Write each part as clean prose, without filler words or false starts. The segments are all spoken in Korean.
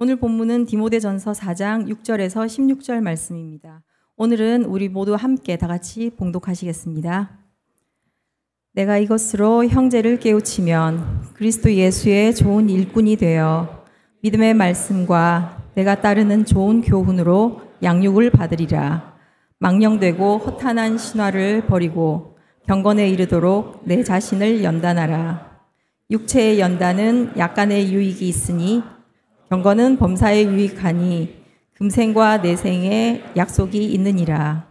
오늘 본문은 디모데전서 4장 6절에서 16절 말씀입니다. 오늘은 우리 모두 함께 다 같이 봉독하시겠습니다. 내가 이것으로 형제를 깨우치면 그리스도 예수의 좋은 일꾼이 되어 믿음의 말씀과 내가 따르는 좋은 교훈으로 양육을 받으리라. 망령되고 허탄한 신화를 버리고 경건에 이르도록 내 자신을 연단하라. 육체의 연단은 약간의 유익이 있으니 경건은 범사에 유익하니 금생과 내생에 약속이 있느니라.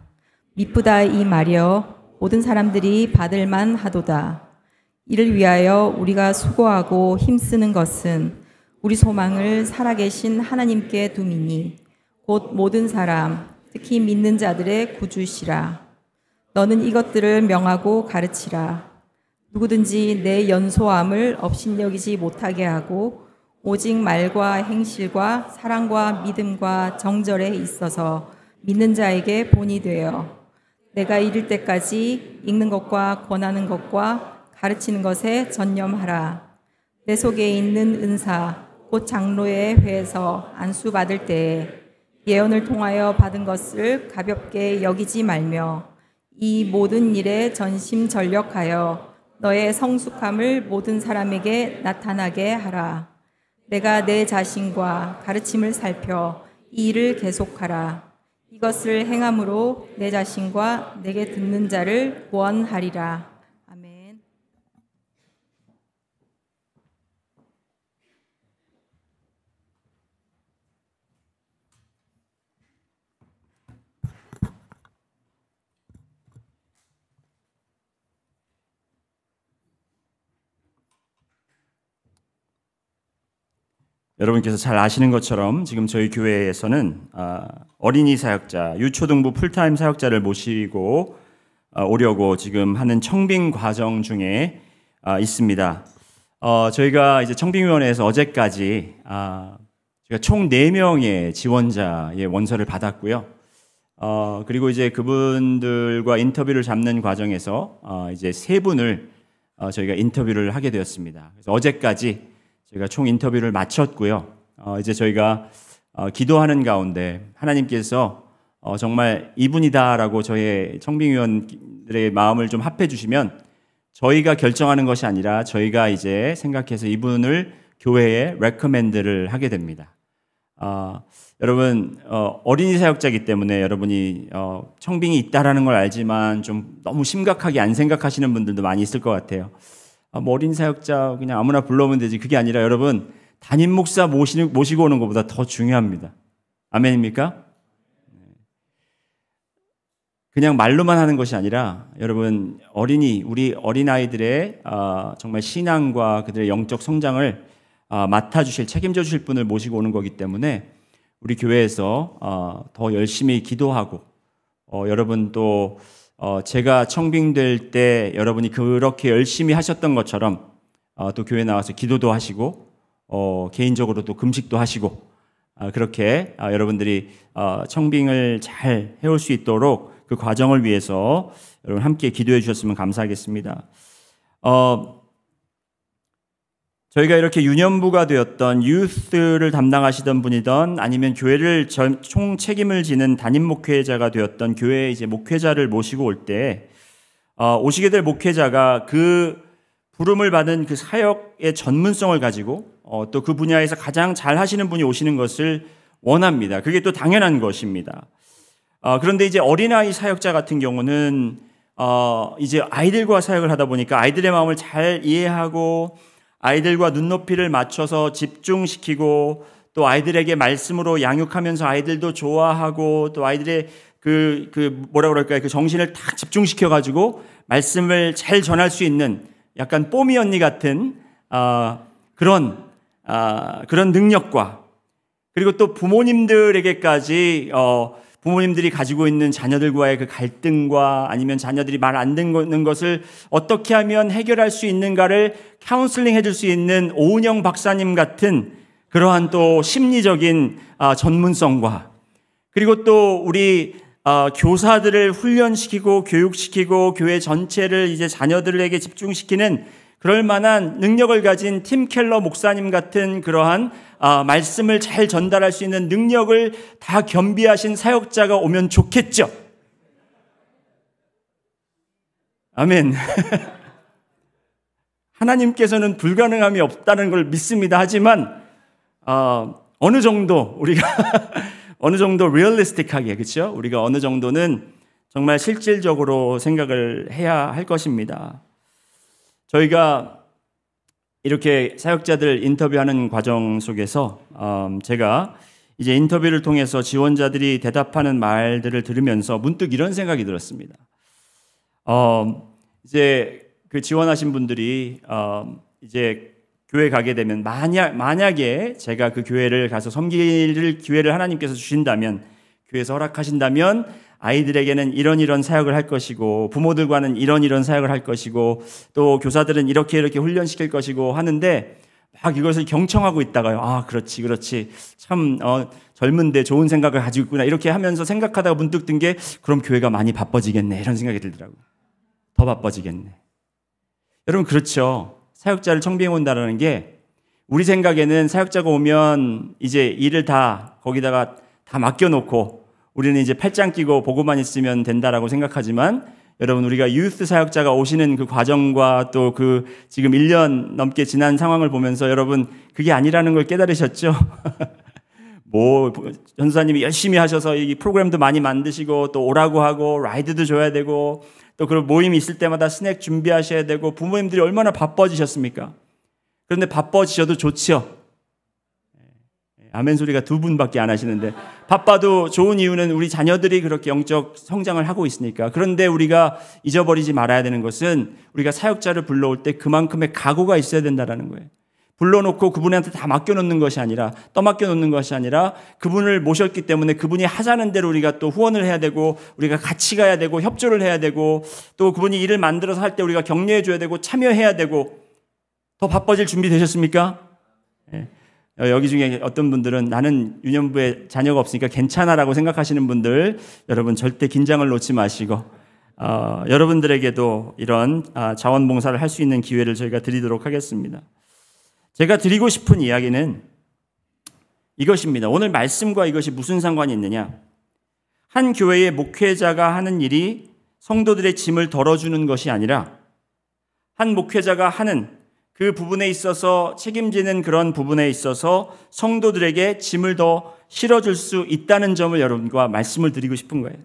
미쁘다 이 말이여 모든 사람들이 받을만 하도다. 이를 위하여 우리가 수고하고 힘쓰는 것은 우리 소망을 살아계신 하나님께 둠이니 곧 모든 사람 특히 믿는 자들의 구주시라. 너는 이것들을 명하고 가르치라. 누구든지 내 연소함을 업신여기지 못하게 하고 오직 말과 행실과 사랑과 믿음과 정절에 있어서 믿는 자에게 본이 되어 내가 이를 때까지 읽는 것과 권하는 것과 가르치는 것에 전념하라. 내 속에 있는 은사 곧 장로의 회에서 안수 받을 때에 예언을 통하여 받은 것을 가볍게 여기지 말며 이 모든 일에 전심전력하여 너의 성숙함을 모든 사람에게 나타나게 하라. 내가 내 자신과 가르침을 살펴 이 일을 계속하라. 이것을 행함으로 내 자신과 내게 듣는 자를 구원하리라. 아멘. 여러분께서 잘 아시는 것처럼 지금 저희 교회에서는 어린이 사역자, 유초등부 풀타임 사역자를 모시고 오려고 지금 하는 청빙 과정 중에 있습니다. 저희가 이제 청빙위원회에서 어제까지 저희가 총 4명의 지원자의 원서를 받았고요. 그리고 이제 그분들과 인터뷰를 잡는 과정에서 이제 3분을 저희가 인터뷰를 하게 되었습니다. 그래서 어제까지 저희가 총 인터뷰를 마쳤고요. 이제 저희가 기도하는 가운데 하나님께서 정말 이분이다라고 저희 청빙위원들의 마음을 좀 합해 주시면 저희가 결정하는 것이 아니라 저희가 이제 생각해서 이분을 교회에 레커멘드를 하게 됩니다. 여러분 어린이 사역자이기 때문에 여러분이 청빙이 있다라는 걸 알지만 좀 너무 심각하게 안 생각하시는 분들도 많이 있을 것 같아요. 뭐 어린 사역자 그냥 아무나 불러오면 되지. 그게 아니라 여러분 담임 목사 모시고 오는 것보다 더 중요합니다. 아멘입니까? 그냥 말로만 하는 것이 아니라 여러분 우리 어린아이들의 정말 신앙과 그들의 영적 성장을 맡아주실 책임져 주실 분을 모시고 오는 거기 때문에 우리 교회에서 더 열심히 기도하고 여러분 또 제가 청빙될 때 여러분이 그렇게 열심히 하셨던 것처럼 또 교회 나와서 기도도 하시고 개인적으로 또 금식도 하시고 그렇게 여러분들이 청빙을 잘 해올 수 있도록 그 과정을 위해서 여러분 함께 기도해 주셨으면 감사하겠습니다. 저희가 이렇게 유년부가 되었던 유스를 담당하시던 분이던 아니면 교회를 총 책임을 지는 담임 목회자가 되었던 교회의 이제 목회자를 모시고 올 때 오시게 될 목회자가 그 부름을 받은 그 사역의 전문성을 가지고 또 그 분야에서 가장 잘 하시는 분이 오시는 것을 원합니다. 그게 또 당연한 것입니다. 그런데 이제 어린아이 사역자 같은 경우는 이제 아이들과 사역을 하다 보니까 아이들의 마음을 잘 이해하고 아이들과 눈높이를 맞춰서 집중시키고 또 아이들에게 말씀으로 양육하면서 아이들도 좋아하고 또 아이들의 그 정신을 딱 집중시켜가지고 말씀을 잘 전할 수 있는 약간 뽀미 언니 같은 그런 능력과 그리고 또 부모님들에게까지 부모님들이 가지고 있는 자녀들과의 그 갈등과 아니면 자녀들이 말 안 듣는 것을 어떻게 하면 해결할 수 있는가를 카운슬링 해줄 수 있는 오은영 박사님 같은 그러한 또 심리적인 전문성과 그리고 또 우리 교사들을 훈련시키고 교육시키고 교회 전체를 이제 자녀들에게 집중시키는 그럴 만한 능력을 가진 팀 켈러 목사님 같은 그러한 말씀을 잘 전달할 수 있는 능력을 다 겸비하신 사역자가 오면 좋겠죠. 아멘. 하나님께서는 불가능함이 없다는 걸 믿습니다. 하지만 어느 정도 우리가 어느 정도 리얼리스틱하게, 그렇죠? 우리가 어느 정도는 정말 실질적으로 생각을 해야 할 것입니다. 저희가 이렇게 사역자들 인터뷰하는 과정 속에서 제가 이제 인터뷰를 통해서 지원자들이 대답하는 말들을 들으면서 문득 이런 생각이 들었습니다. 이제 그 지원하신 분들이 이제 교회 가게 되면 만약에 제가 그 교회를 가서 섬길 기회를 하나님께서 주신다면, 교회에서 허락하신다면 아이들에게는 이런 사역을 할 것이고, 부모들과는 이런 사역을 할 것이고, 또 교사들은 이렇게 훈련시킬 것이고 하는데, 막 이것을 경청하고 있다가요. 그렇지. 참 젊은데 좋은 생각을 가지고 있구나. 이렇게 하면서 생각하다가 문득 든 게, 그럼 교회가 많이 바빠지겠네, 이런 생각이 들더라고요. 더 바빠지겠네. 여러분, 그렇죠. 사역자를 청빙해 온다는 게, 우리 생각에는 사역자가 오면 이제 일을 다 거기다가 다 맡겨놓고 우리는 이제 팔짱 끼고 보고만 있으면 된다라고 생각하지만, 여러분, 우리가 유스 사역자가 오시는 그 과정과 또 그 지금 1년 넘게 지난 상황을 보면서 여러분, 그게 아니라는 걸 깨달으셨죠? 전사님이 열심히 하셔서 이 프로그램도 많이 만드시고 또 오라고 하고 라이드도 줘야 되고 또 그런 모임이 있을 때마다 스낵 준비하셔야 되고, 부모님들이 얼마나 바빠지셨습니까? 그런데 바빠지셔도 좋지요. 아멘 소리가 2분밖에 안 하시는데, 바빠도 좋은 이유는 우리 자녀들이 그렇게 영적 성장을 하고 있으니까. 그런데 우리가 잊어버리지 말아야 되는 것은, 우리가 사역자를 불러올 때 그만큼의 각오가 있어야 된다는 거예요. 불러놓고 그분한테 다 맡겨놓는 것이 아니라, 떠맡겨놓는 것이 아니라, 그분을 모셨기 때문에 그분이 하자는 대로 우리가 또 후원을 해야 되고, 우리가 같이 가야 되고, 협조를 해야 되고, 또 그분이 일을 만들어서 할 때 우리가 격려해줘야 되고, 참여해야 되고. 더 바빠질 준비 되셨습니까? 네. 여기 중에 어떤 분들은 나는 유년부에 자녀가 없으니까 괜찮아라고 생각하시는 분들, 여러분 절대 긴장을 놓지 마시고 여러분들에게도 이런 자원봉사를 할 수 있는 기회를 저희가 드리도록 하겠습니다. 제가 드리고 싶은 이야기는 이것입니다. 오늘 말씀과 이것이 무슨 상관이 있느냐? 한 교회의 목회자가 하는 일이 성도들의 짐을 덜어주는 것이 아니라, 한 목회자가 하는 그 부분에 있어서, 책임지는 그런 부분에 있어서 성도들에게 짐을 더 실어줄 수 있다는 점을 여러분과 말씀을 드리고 싶은 거예요.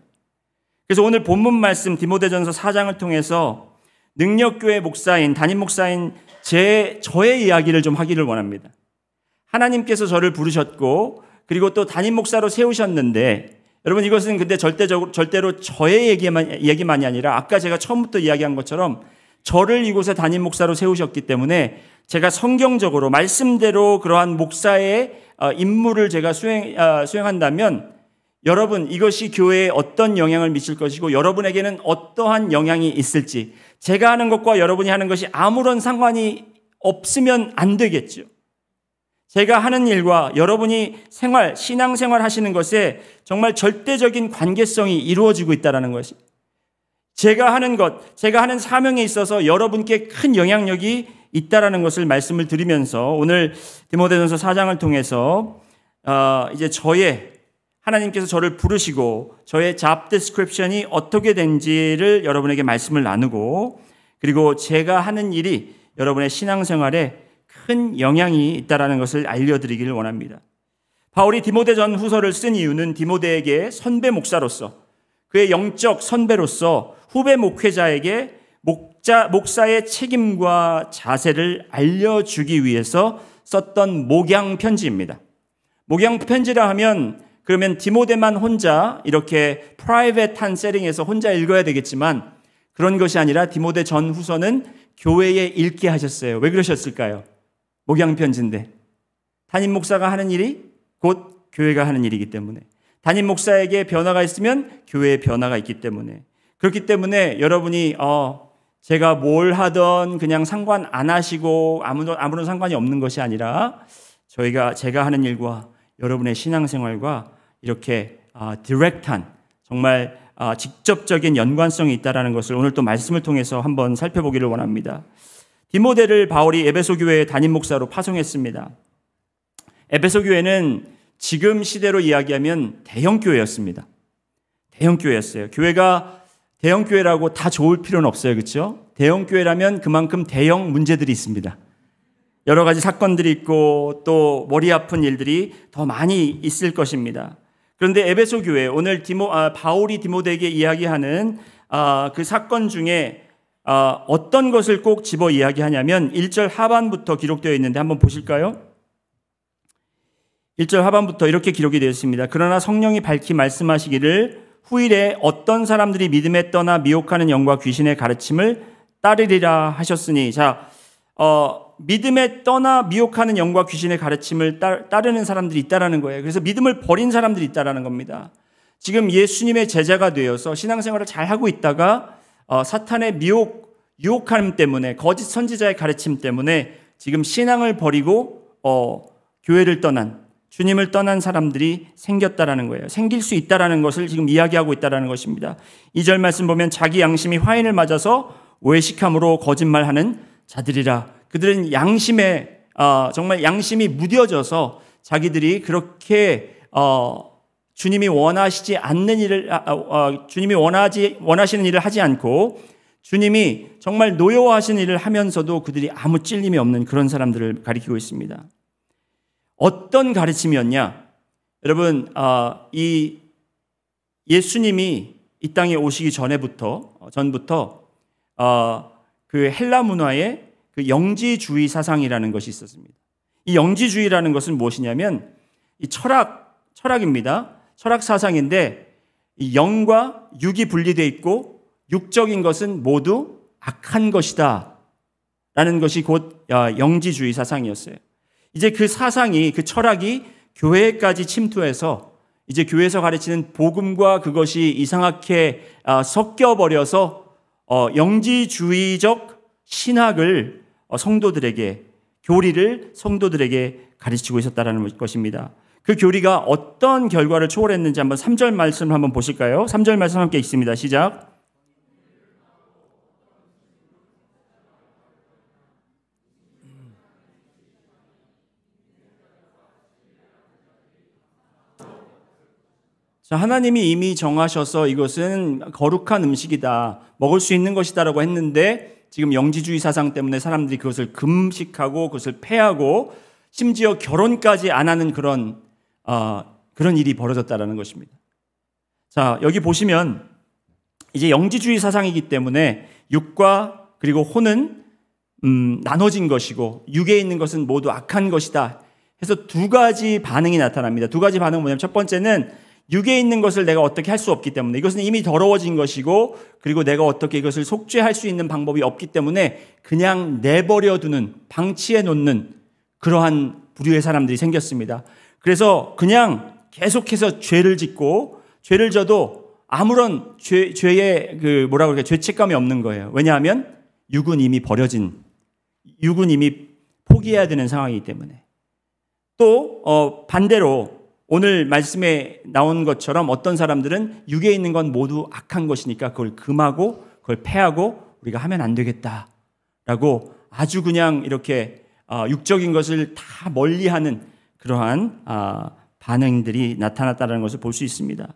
그래서 오늘 본문 말씀 디모데전서 4장을 통해서 능력교회 목사인, 담임 목사인 저의 이야기를 좀 하기를 원합니다. 하나님께서 저를 부르셨고, 그리고 또 담임 목사로 세우셨는데, 여러분, 이것은 근데 절대로 저의 얘기만이 아니라, 아까 제가 처음부터 이야기한 것처럼 저를 이곳에 담임 목사로 세우셨기 때문에 제가 성경적으로 말씀대로 그러한 목사의 임무를 제가 수행한다면, 여러분, 이것이 교회에 어떤 영향을 미칠 것이고 여러분에게는 어떠한 영향이 있을지, 제가 하는 것과 여러분이 하는 것이 아무런 상관이 없으면 안 되겠죠. 제가 하는 일과 여러분이 신앙생활 하시는 것에 정말 절대적인 관계성이 이루어지고 있다는 것이, 제가 하는 것, 제가 하는 사명에 있어서 여러분께 큰 영향력이 있다라는 것을 말씀을 드리면서, 오늘 디모데전서 4장을 통해서 이제 하나님께서 저를 부르시고 저의 job description이 어떻게 된지를 여러분에게 말씀을 나누고, 그리고 제가 하는 일이 여러분의 신앙생활에 큰 영향이 있다라는 것을 알려드리기를 원합니다. 바울이 디모데전 후서를 쓴 이유는 디모데에게 선배 목사로서, 그의 영적 선배로서 후배 목회자에게 목사의 책임과 자세를 알려주기 위해서 썼던 목양 편지입니다. 목양 편지라 하면, 그러면 디모데만 혼자 이렇게 프라이빗한 세팅에서 혼자 읽어야 되겠지만, 그런 것이 아니라 디모데 전 후서는 교회에 읽게 하셨어요. 왜 그러셨을까요? 목양 편지인데 담임 목사가 하는 일이 곧 교회가 하는 일이기 때문에, 담임 목사에게 변화가 있으면 교회에 변화가 있기 때문에, 그렇기 때문에 여러분이 제가 뭘 하든 그냥 상관 안 하시고 아무런 상관이 없는 것이 아니라, 제가 하는 일과 여러분의 신앙생활과 이렇게 디렉트한, 정말 직접적인 연관성이 있다는 것을 오늘 또 말씀을 통해서 한번 살펴보기를 원합니다. 디모데를 바울이 에베소 교회의 담임 목사로 파송했습니다. 에베소 교회는 지금 시대로 이야기하면 대형 교회였습니다. 대형 교회였어요. 교회가 대형 교회라고 다 좋을 필요는 없어요. 그렇죠? 대형 교회라면 그만큼 대형 문제들이 있습니다. 여러 가지 사건들이 있고 또 머리 아픈 일들이 더 많이 있을 것입니다. 그런데 에베소 교회, 오늘 바울이 디모데에게 이야기하는 그 사건 중에 어떤 것을 꼭 집어 이야기하냐면 1절 하반부터 기록되어 있는데 한번 보실까요? 1절 하반부터 이렇게 기록이 되어 있습니다. 그러나 성령이 밝히 말씀하시기를 후일에 어떤 사람들이 믿음에 떠나 미혹하는 영과 귀신의 가르침을 따르리라 하셨으니, 자, 믿음에 떠나 미혹하는 영과 귀신의 가르침을 따르는 사람들이 있다라는 거예요. 그래서 믿음을 버린 사람들이 있다라는 겁니다. 지금 예수님의 제자가 되어서 신앙생활을 잘 하고 있다가 사탄의 유혹함 때문에, 거짓 선지자의 가르침 때문에 지금 신앙을 버리고 교회를 떠난, 주님을 떠난 사람들이 생겼다라는 거예요. 생길 수 있다라는 것을 지금 이야기하고 있다라는 것입니다. 2절 말씀 보면 자기 양심이 화인을 맞아서 오해식함으로 거짓말하는 자들이라. 그들은 양심에 정말 양심이 무뎌져서 자기들이 그렇게 주님이 원하시지 않는 일을 주님이 원하시는 일을 하지 않고 주님이 정말 노여워하시는 일을 하면서도 그들이 아무 찔림이 없는 그런 사람들을 가리키고 있습니다. 어떤 가르침이었냐? 여러분, 이 예수님이 이 땅에 오시기 전부터 그 헬라 문화에 그 영지주의 사상이라는 것이 있었습니다. 이 영지주의라는 것은 무엇이냐면 이 철학입니다. 철학 사상인데 이 영과 육이 분리되어 있고 육적인 것은 모두 악한 것이다 라는 것이 곧 영지주의 사상이었어요. 이제 그 사상이, 그 철학이 교회까지 침투해서 이제 교회에서 가르치는 복음과 그것이 이상하게 섞여버려서 영지주의적 신학을 교리를 성도들에게 가르치고 있었다는 것입니다. 그 교리가 어떤 결과를 초월했는지 한번 3절 말씀을 한번 보실까요? 3절 말씀 함께 읽습니다. 시작. 자, 하나님이 이미 정하셔서 이것은 거룩한 음식이다, 먹을 수 있는 것이다라고 했는데 지금 영지주의 사상 때문에 사람들이 그것을 금식하고 그것을 폐하고 심지어 결혼까지 안 하는 그런 일이 벌어졌다라는 것입니다. 자, 여기 보시면 이제 영지주의 사상이기 때문에 육과 그리고 혼은 나눠진 것이고 육에 있는 것은 모두 악한 것이다 해서 두 가지 반응이 나타납니다. 두 가지 반응은 뭐냐면 첫 번째는 육에 있는 것을 내가 어떻게 할 수 없기 때문에, 이것은 이미 더러워진 것이고 그리고 내가 어떻게 이것을 속죄할 수 있는 방법이 없기 때문에 그냥 내버려 두는, 방치해 놓는 그러한 부류의 사람들이 생겼습니다. 그래서 그냥 계속해서 죄를 짓고 죄를 져도 아무런 죄의 죄책감이 없는 거예요. 왜냐하면 육은 이미 포기해야 되는 상황이기 때문에. 또 반대로 오늘 말씀에 나온 것처럼 어떤 사람들은 육에 있는 건 모두 악한 것이니까 그걸 금하고 그걸 폐하고 우리가 하면 안 되겠다라고 아주 그냥 이렇게 육적인 것을 다 멀리하는 그러한 반응들이 나타났다는 것을 볼 수 있습니다.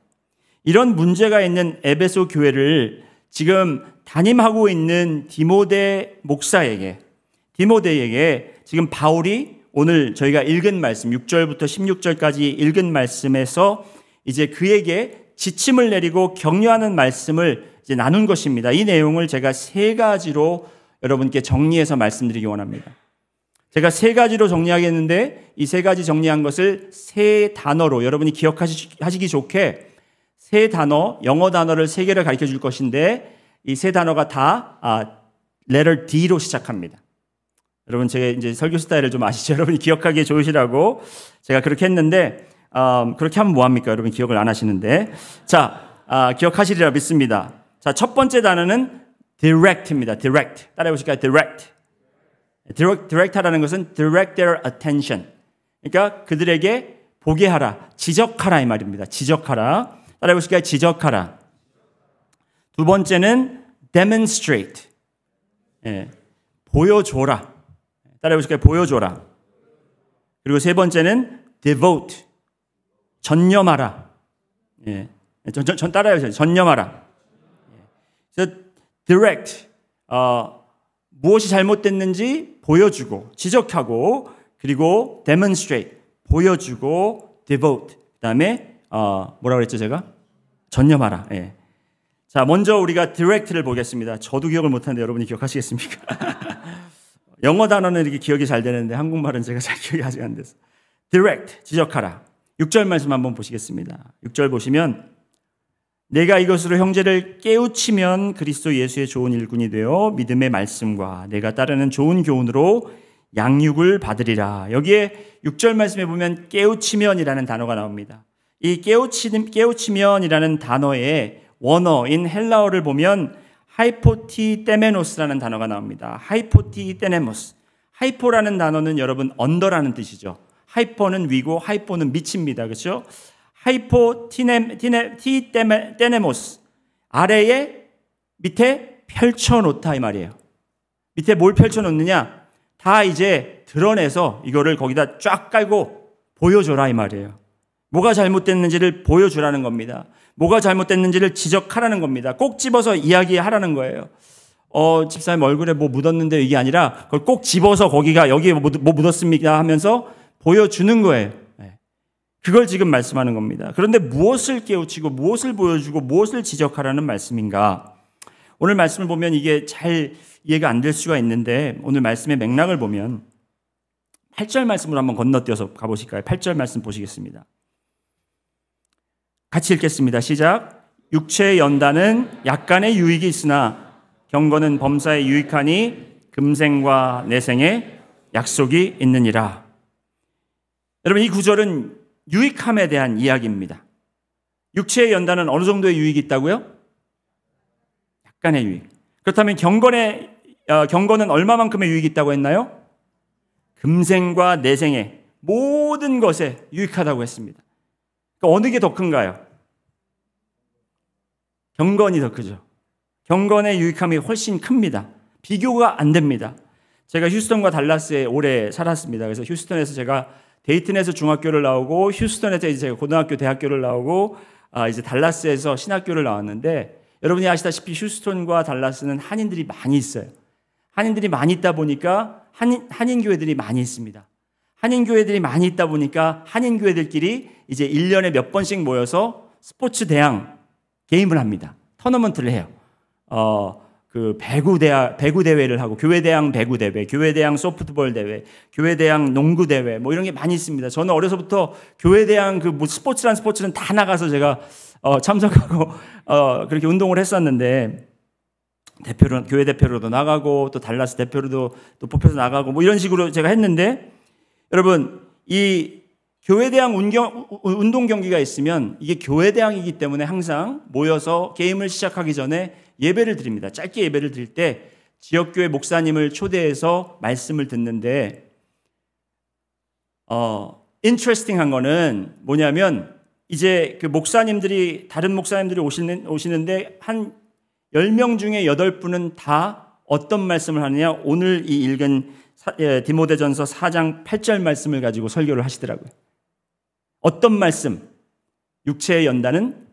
이런 문제가 있는 에베소 교회를 지금 담임하고 있는 디모데 목사에게 지금 바울이 오늘 저희가 읽은 말씀 6절부터 16절까지 읽은 말씀에서 이제 그에게 지침을 내리고 격려하는 말씀을 이제 나눈 것입니다. 이 내용을 제가 세 가지로 여러분께 정리해서 말씀드리기 원합니다. 제가 세 가지로 정리하겠는데 이 세 가지 정리한 것을 세 단어로 여러분이 기억하시기 좋게 세 단어, 영어 단어를 세 개를 가르쳐 줄 것인데 이 세 단어가 다 letter D로 시작합니다. 여러분, 제가 이제 설교 스타일을 좀 아시죠? 여러분이 기억하기 좋으시라고 제가 그렇게 했는데, 그렇게 하면 뭐합니까? 여러분 기억을 안 하시는데. 자, 기억하시리라 믿습니다. 자, 첫 번째 단어는 direct입니다. direct. 따라해 보실까요? direct. direct하라는 것은 direct their attention. 그러니까 그들에게 보게 하라, 지적하라 이 말입니다. 지적하라. 따라해 보실까요? 지적하라. 두 번째는 demonstrate. 예, 보여줘라. 따라해 보실까요? 보여줘라. 그리고 세 번째는 devote, 전념하라. 예, 전 따라해보세요. 전념하라. 그래서 direct, 무엇이 잘못됐는지 보여주고 지적하고, 그리고 demonstrate, 보여주고, devote, 그 다음에 뭐라고 그랬죠 제가? 전념하라. 예. 자, 먼저 우리가 direct를 보겠습니다. 저도 기억을 못하는데 여러분이 기억하시겠습니까? 영어 단어는 이렇게 기억이 잘 되는데 한국말은 제가 잘 기억이 아직 안 돼서. direct, 지적하라. 6절 말씀 한번 보시겠습니다. 6절 보시면, 내가 이것으로 형제를 깨우치면 그리스도 예수의 좋은 일꾼이 되어 믿음의 말씀과 내가 따르는 좋은 교훈으로 양육을 받으리라. 여기에 6절 말씀에 보면 깨우치면이라는 단어가 나옵니다. 이 깨우치면이라는 단어의 원어인 헬라어를 보면 하이포티데메노스라는 단어가 나옵니다. 하이포티데메노스. 하이포라는 단어는 여러분 언더라는 뜻이죠. 하이퍼는 위고 하이포는 밑입니다. 그렇죠? 하이포티데메모스, 아래에 밑에 펼쳐놓다 이 말이에요. 밑에 뭘 펼쳐놓느냐? 다 이제 드러내서 이거를 거기다 쫙 깔고 보여줘라 이 말이에요. 뭐가 잘못됐는지를 보여주라는 겁니다. 뭐가 잘못됐는지를 지적하라는 겁니다. 꼭 집어서 이야기하라는 거예요. 집사님 얼굴에 뭐 묻었는데 이게 아니라 그걸 꼭 집어서 거기가 여기에 뭐 묻었습니까 하면서 보여주는 거예요. 그걸 지금 말씀하는 겁니다. 그런데 무엇을 깨우치고 무엇을 보여주고 무엇을 지적하라는 말씀인가? 오늘 말씀을 보면 이게 잘 이해가 안 될 수가 있는데, 오늘 말씀의 맥락을 보면 8절 말씀으로 한번 건너뛰어서 가보실까요? 8절 말씀 보시겠습니다. 같이 읽겠습니다. 시작. 육체의 연단은 약간의 유익이 있으나 경건은 범사에 유익하니 금생과 내생에 약속이 있느니라. 여러분, 이 구절은 유익함에 대한 이야기입니다. 육체의 연단은 어느 정도의 유익이 있다고요? 약간의 유익. 그렇다면 경건은 얼마만큼의 유익이 있다고 했나요? 금생과 내생의 모든 것에 유익하다고 했습니다. 그러니까 어느 게 더 큰가요? 경건이 더 크죠. 경건의 유익함이 훨씬 큽니다. 비교가 안 됩니다. 제가 휴스턴과 달라스에 오래 살았습니다. 그래서 휴스턴에서 제가 데이튼에서 중학교를 나오고, 휴스턴에서 이제 제가 고등학교, 대학교를 나오고, 이제 달라스에서 신학교를 나왔는데, 여러분이 아시다시피 휴스턴과 달라스는 한인들이 많이 있어요. 한인들이 많이 있다 보니까 한인교회들이 많이 있습니다. 한인교회들이 많이 있다 보니까 한인교회들끼리 이제 1년에 몇 번씩 모여서 스포츠 대항 게임을 합니다. 토너먼트를 해요. 그 배구 대회를 하고, 교회 대항 배구 대회, 교회 대항 소프트볼 대회, 교회 대항 농구 대회, 뭐 이런 게 많이 있습니다. 저는 어려서부터 교회 대항 뭐 스포츠는 다 나가서 제가 참석하고 그렇게 운동을 했었는데, 교회 대표로도 나가고 또 달라스 대표로도 또 뽑혀서 나가고 뭐 이런 식으로 제가 했는데, 여러분, 이 교회 대항 운동 경기가 있으면 이게 교회 대항이기 때문에 항상 모여서 게임을 시작하기 전에 예배를 드립니다. 짧게 예배를 드릴 때 지역교회 목사님을 초대해서 말씀을 듣는데, interesting한 거는 뭐냐면, 이제 그 다른 목사님들이 오시는데 한 10명 중에 8분은 다 어떤 말씀을 하느냐? 오늘 이 읽은 디모데전서 4장 8절 말씀을 가지고 설교를 하시더라고요. 어떤 말씀? 육체의 연단은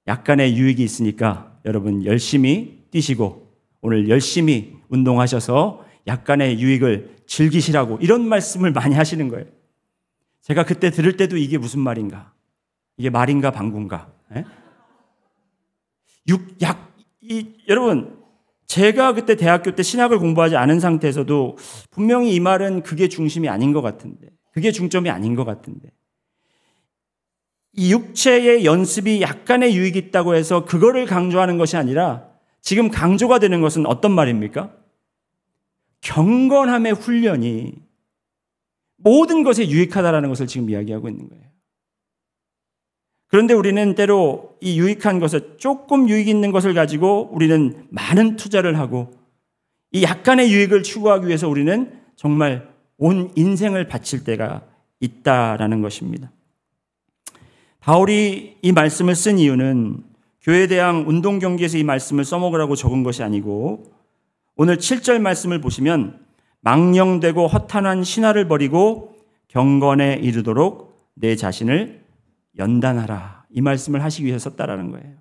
약간의 유익이 있으니까 여러분 열심히 뛰시고 오늘 열심히 운동하셔서 약간의 유익을 즐기시라고, 이런 말씀을 많이 하시는 거예요. 제가 그때 들을 때도 이게 무슨 말인가? 이게 말인가 방구인가? 여러분, 제가 그때 대학교 때 신학을 공부하지 않은 상태에서도 분명히 이 말은 그게 중심이 아닌 것 같은데, 그게 중점이 아닌 것 같은데, 이 육체의 연습이 약간의 유익이 있다고 해서 그거를 강조하는 것이 아니라 지금 강조가 되는 것은 어떤 말입니까? 경건함의 훈련이 모든 것에 유익하다라는 것을 지금 이야기하고 있는 거예요. 그런데 우리는 때로 이 유익한 것을, 조금 유익 있는 것을 가지고 우리는 많은 투자를 하고, 이 약간의 유익을 추구하기 위해서 우리는 정말 온 인생을 바칠 때가 있다라는 것입니다. 바울이 이 말씀을 쓴 이유는 교회 대항 운동 경기에서 이 말씀을 써먹으라고 적은 것이 아니고, 오늘 7절 말씀을 보시면 망령되고 허탄한 신화를 버리고 경건에 이르도록 내 자신을 연단하라. 이 말씀을 하시기 위해서 썼다라는 거예요.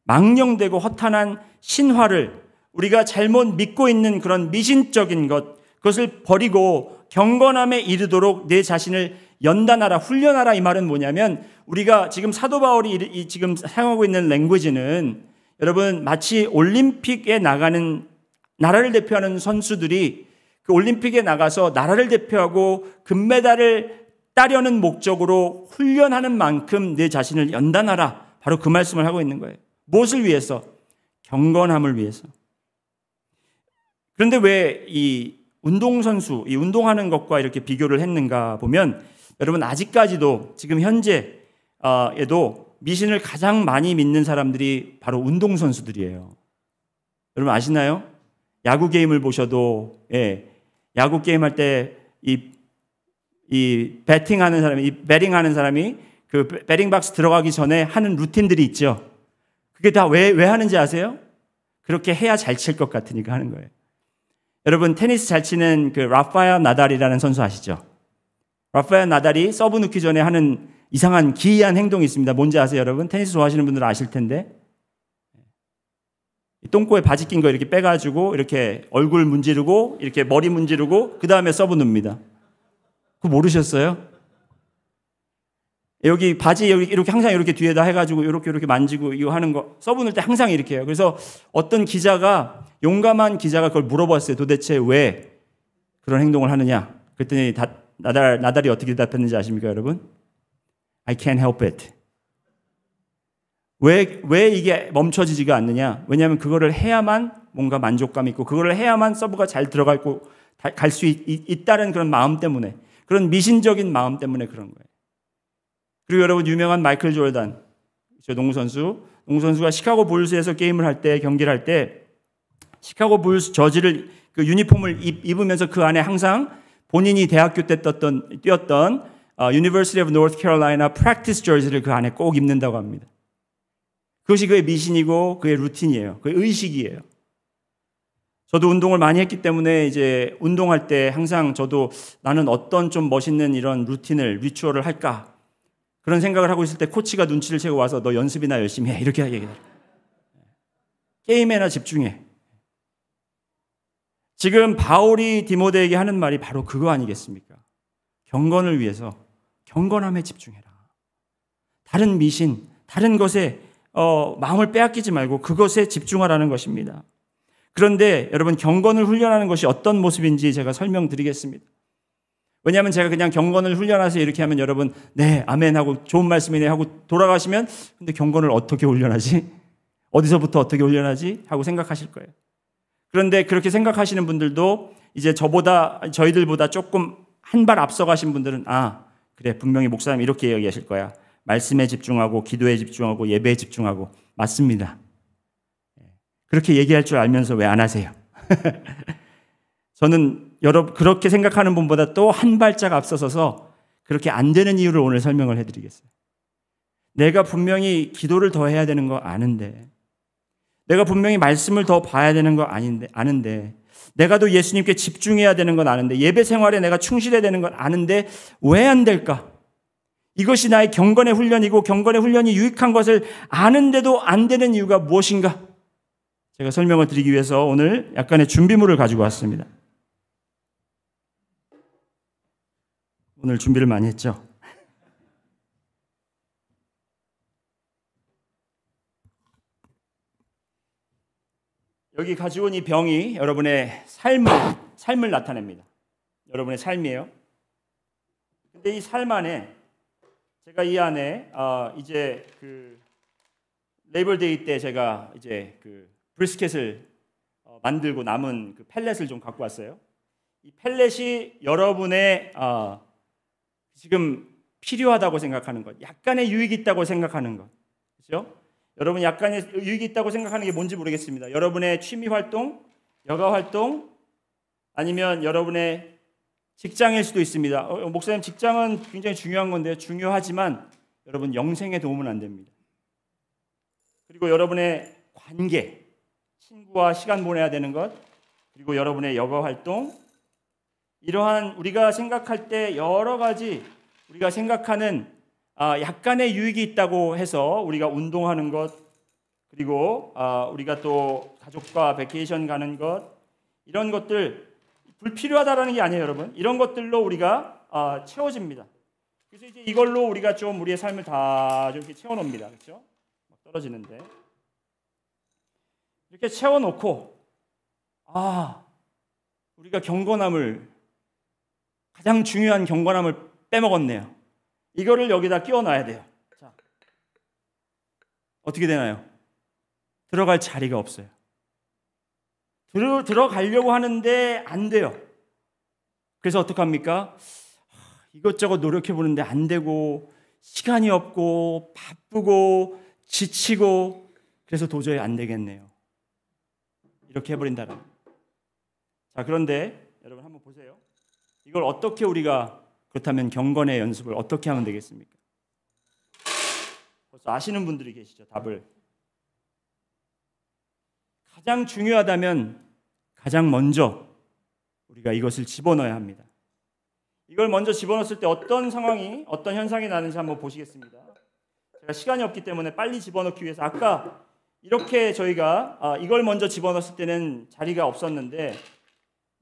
망령되고 허탄한 신화를 우리가 잘못 믿고 있는 그런 미신적인 것, 그것을 버리고 경건함에 이르도록 내 자신을 연단하라, 훈련하라. 이 말은 뭐냐면 우리가 지금 사도 바울이 지금 사용하고 있는 랭귀지는 여러분 마치 올림픽에 나가는 나라를 대표하는 선수들이 그 올림픽에 나가서 나라를 대표하고 금메달을 따려는 목적으로 훈련하는 만큼 내 자신을 연단하라. 바로 그 말씀을 하고 있는 거예요. 무엇을 위해서? 경건함을 위해서. 그런데 왜 이 운동선수, 이 운동하는 것과 이렇게 비교를 했는가 보면 여러분 아직까지도 지금 현재에도 미신을 가장 많이 믿는 사람들이 바로 운동선수들이에요. 여러분 아시나요? 야구 게임을 보셔도 야구 게임 할 때 이 배팅하는 사람이, 이 배팅하는 사람이 그 배팅 박스 들어가기 전에 하는 루틴들이 있죠. 그게 다 왜 하는지 아세요? 그렇게 해야 잘 칠 것 같으니까 하는 거예요. 여러분 테니스 잘 치는 그 라파엘 나달이라는 선수 아시죠? 라파엘 나달이 서브 넣기 전에 하는 이상한 기이한 행동이 있습니다. 뭔지 아세요, 여러분? 테니스 좋아하시는 분들은 아실 텐데. 똥꼬에 바지 낀 거 이렇게 빼가지고 이렇게 얼굴 문지르고 이렇게 머리 문지르고 그 다음에 서브 넣습니다. 그거 모르셨어요? 여기 바지 이렇게 항상 이렇게 뒤에다 해가지고 이렇게 만지고 이거 하는 거 서브 넣을 때 항상 이렇게 해요. 그래서 어떤 기자가 용감한 기자가 그걸 물어봤어요. 도대체 왜 그런 행동을 하느냐? 그랬더니 나달이 어떻게 대답했는지 아십니까, 여러분? I can't help it. 왜 이게 멈춰지지가 않느냐? 왜냐하면 그거를 해야만 뭔가 만족감 있고 그거를 해야만 서브가 잘 들어가 있고 갈 수 있다는 그런 마음 때문에, 그런 미신적인 마음 때문에 그런 거예요. 그리고 여러분 유명한 마이클 조던, 농구선수가 시카고 불스에서 게임을 할 때, 경기를 할 때 시카고 불스 저지를 그 유니폼을 입으면서 그 안에 항상 본인이 대학교 때 뛰었던 University of North Carolina practice jersey를 그 안에 꼭 입는다고 합니다. 그것이 그의 미신이고 그의 루틴이에요. 그의 의식이에요. 저도 운동을 많이 했기 때문에 이제 운동할 때 항상 저도 나는 어떤 좀 멋있는 이런 루틴을, 리추얼을 할까? 그런 생각을 하고 있을 때 코치가 눈치를 채고 와서 너 연습이나 열심히 해. 이렇게 얘기해요. 게임에나 집중해. 지금 바울이 디모데에게 하는 말이 바로 그거 아니겠습니까? 경건을 위해서 경건함에 집중해라. 다른 미신, 다른 것에 마음을 빼앗기지 말고 그것에 집중하라는 것입니다. 그런데 여러분 경건을 훈련하는 것이 어떤 모습인지 제가 설명드리겠습니다. 왜냐하면 제가 그냥 경건을 훈련해서 이렇게 하면 여러분 네 아멘 하고 좋은 말씀이네 하고 돌아가시면 근데 경건을 어떻게 훈련하지? 어디서부터 어떻게 훈련하지? 하고 생각하실 거예요. 그런데 그렇게 생각하시는 분들도 이제 저희들보다 조금 한 발 앞서가신 분들은 그래 분명히 목사님 이렇게 얘기하실 거야. 말씀에 집중하고 기도에 집중하고 예배에 집중하고 맞습니다. 그렇게 얘기할 줄 알면서 왜 안 하세요? 저는 그렇게 생각하는 분보다 또 한 발짝 앞서서서 그렇게 안 되는 이유를 오늘 설명을 해드리겠어요. 내가 분명히 기도를 더 해야 되는 거 아는데, 내가 분명히 말씀을 더 봐야 되는 거 아는데, 내가 또 예수님께 집중해야 되는 건 아는데, 예배 생활에 내가 충실해야 되는 건 아는데 왜 안 될까? 이것이 나의 경건의 훈련이고 경건의 훈련이 유익한 것을 아는데도 안 되는 이유가 무엇인가? 제가 설명을 드리기 위해서 오늘 약간의 준비물을 가지고 왔습니다. 오늘 준비를 많이 했죠? 여기 가지고 온 이 병이 여러분의 삶을 나타냅니다. 여러분의 삶이에요. 근데 이 삶 안에 제가 이 안에 이제 그 레이벌데이 때 제가 이제 그 브리스켓을 만들고 남은 그 펠렛을 좀 갖고 왔어요. 이 펠렛이 여러분의 지금 필요하다고 생각하는 것, 약간의 유익이 있다고 생각하는 것, 그렇죠? 여러분 약간의 유익이 있다고 생각하는 게 뭔지 모르겠습니다. 여러분의 취미 활동, 여가 활동, 아니면 여러분의 직장일 수도 있습니다. 목사님 직장은 굉장히 중요한 건데요. 중요하지만 여러분 영생에 도움은 안 됩니다. 그리고 여러분의 관계, 친구와 시간 보내야 되는 것, 그리고 여러분의 여가 활동, 이러한 우리가 생각할 때 여러 가지 우리가 생각하는 약간의 유익이 있다고 해서 우리가 운동하는 것, 그리고 우리가 또 가족과 베케이션 가는 것, 이런 것들 불필요하다라는 게 아니에요, 여러분. 이런 것들로 우리가 채워집니다. 그래서 이제 이걸로 우리가 좀 우리의 삶을 다 이렇게 채워놓습니다, 그렇죠? 막 떨어지는데 이렇게 채워놓고 우리가 경건함을, 가장 중요한 경건함을 빼먹었네요. 이거를 여기다 끼워놔야 돼요. 자, 어떻게 되나요? 들어갈 자리가 없어요. 들어가려고 하는데 안 돼요. 그래서 어떡합니까? 이것저것 노력해 보는데 안 되고, 시간이 없고, 바쁘고, 지치고, 그래서 도저히 안 되겠네요. 이렇게 해버린다는. 자, 그런데 여러분 한번 보세요. 이걸 어떻게 우리가, 그렇다면 경건의 연습을 어떻게 하면 되겠습니까? 벌써 아시는 분들이 계시죠, 답을. 가장 중요하다면 가장 먼저 우리가 이것을 집어넣어야 합니다. 이걸 먼저 집어넣었을 때 어떤 상황이, 어떤 현상이 나는지 한번 보시겠습니다. 제가 시간이 없기 때문에 빨리 집어넣기 위해서, 아까 이렇게 저희가 이걸 먼저 집어넣었을 때는 자리가 없었는데,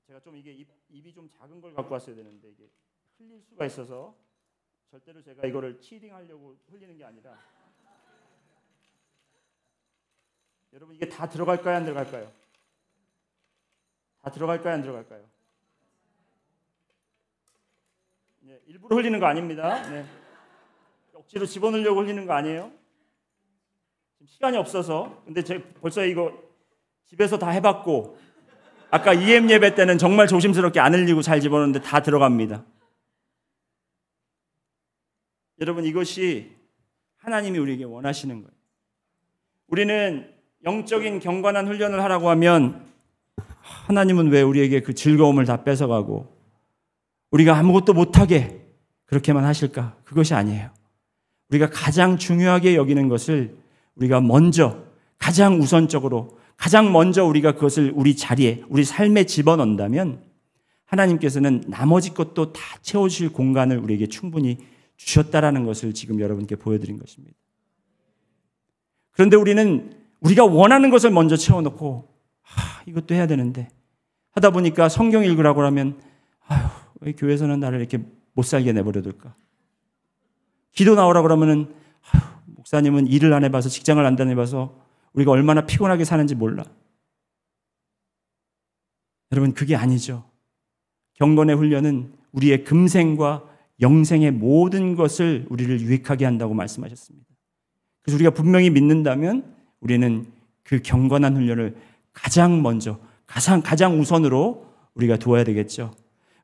제가 좀 이게 입이 좀 작은 걸 갖고 왔어야 되는데 이게 흘릴 수가 있어서, 절대로 제가 이거를 치딩하려고 흘리는 게 아니라, 여러분 이게 다 들어갈까요, 안 들어갈까요? 다 들어갈까요, 안 들어갈까요? 네, 일부러 흘리는 거 아닙니다. 네. 억지로 집어넣으려고 흘리는 거 아니에요. 지금 시간이 없어서. 근데 제가 벌써 이거 집에서 다 해봤고, 아까 EM 예배 때는 정말 조심스럽게 안 흘리고 잘 집어넣는데 다 들어갑니다. 여러분, 이것이 하나님이 우리에게 원하시는 거예요. 우리는 영적인 경건한 훈련을 하라고 하면 하나님은 왜 우리에게 그 즐거움을 다 뺏어가고 우리가 아무것도 못하게 그렇게만 하실까? 그것이 아니에요. 우리가 가장 중요하게 여기는 것을 우리가 먼저, 가장 우선적으로, 가장 먼저 우리가 그것을 우리 자리에, 우리 삶에 집어넣는다면 하나님께서는 나머지 것도 다 채워주실 공간을 우리에게 충분히 주셨다라는 것을 지금 여러분께 보여드린 것입니다. 그런데 우리는 우리가 원하는 것을 먼저 채워놓고 이것도 해야 되는데 하다 보니까 성경 읽으라고 하면 왜 교회에서는 나를 이렇게 못 살게 내버려둘까? 기도 나오라고 그러면은 목사님은 일을 안 해봐서, 직장을 안 다녀봐서 우리가 얼마나 피곤하게 사는지 몰라. 여러분, 그게 아니죠. 경건의 훈련은 우리의 금생과 영생의 모든 것을 우리를 유익하게 한다고 말씀하셨습니다. 그래서 우리가 분명히 믿는다면 우리는 그 경건한 훈련을 가장 먼저, 가장 우선으로 우리가 두어야 되겠죠.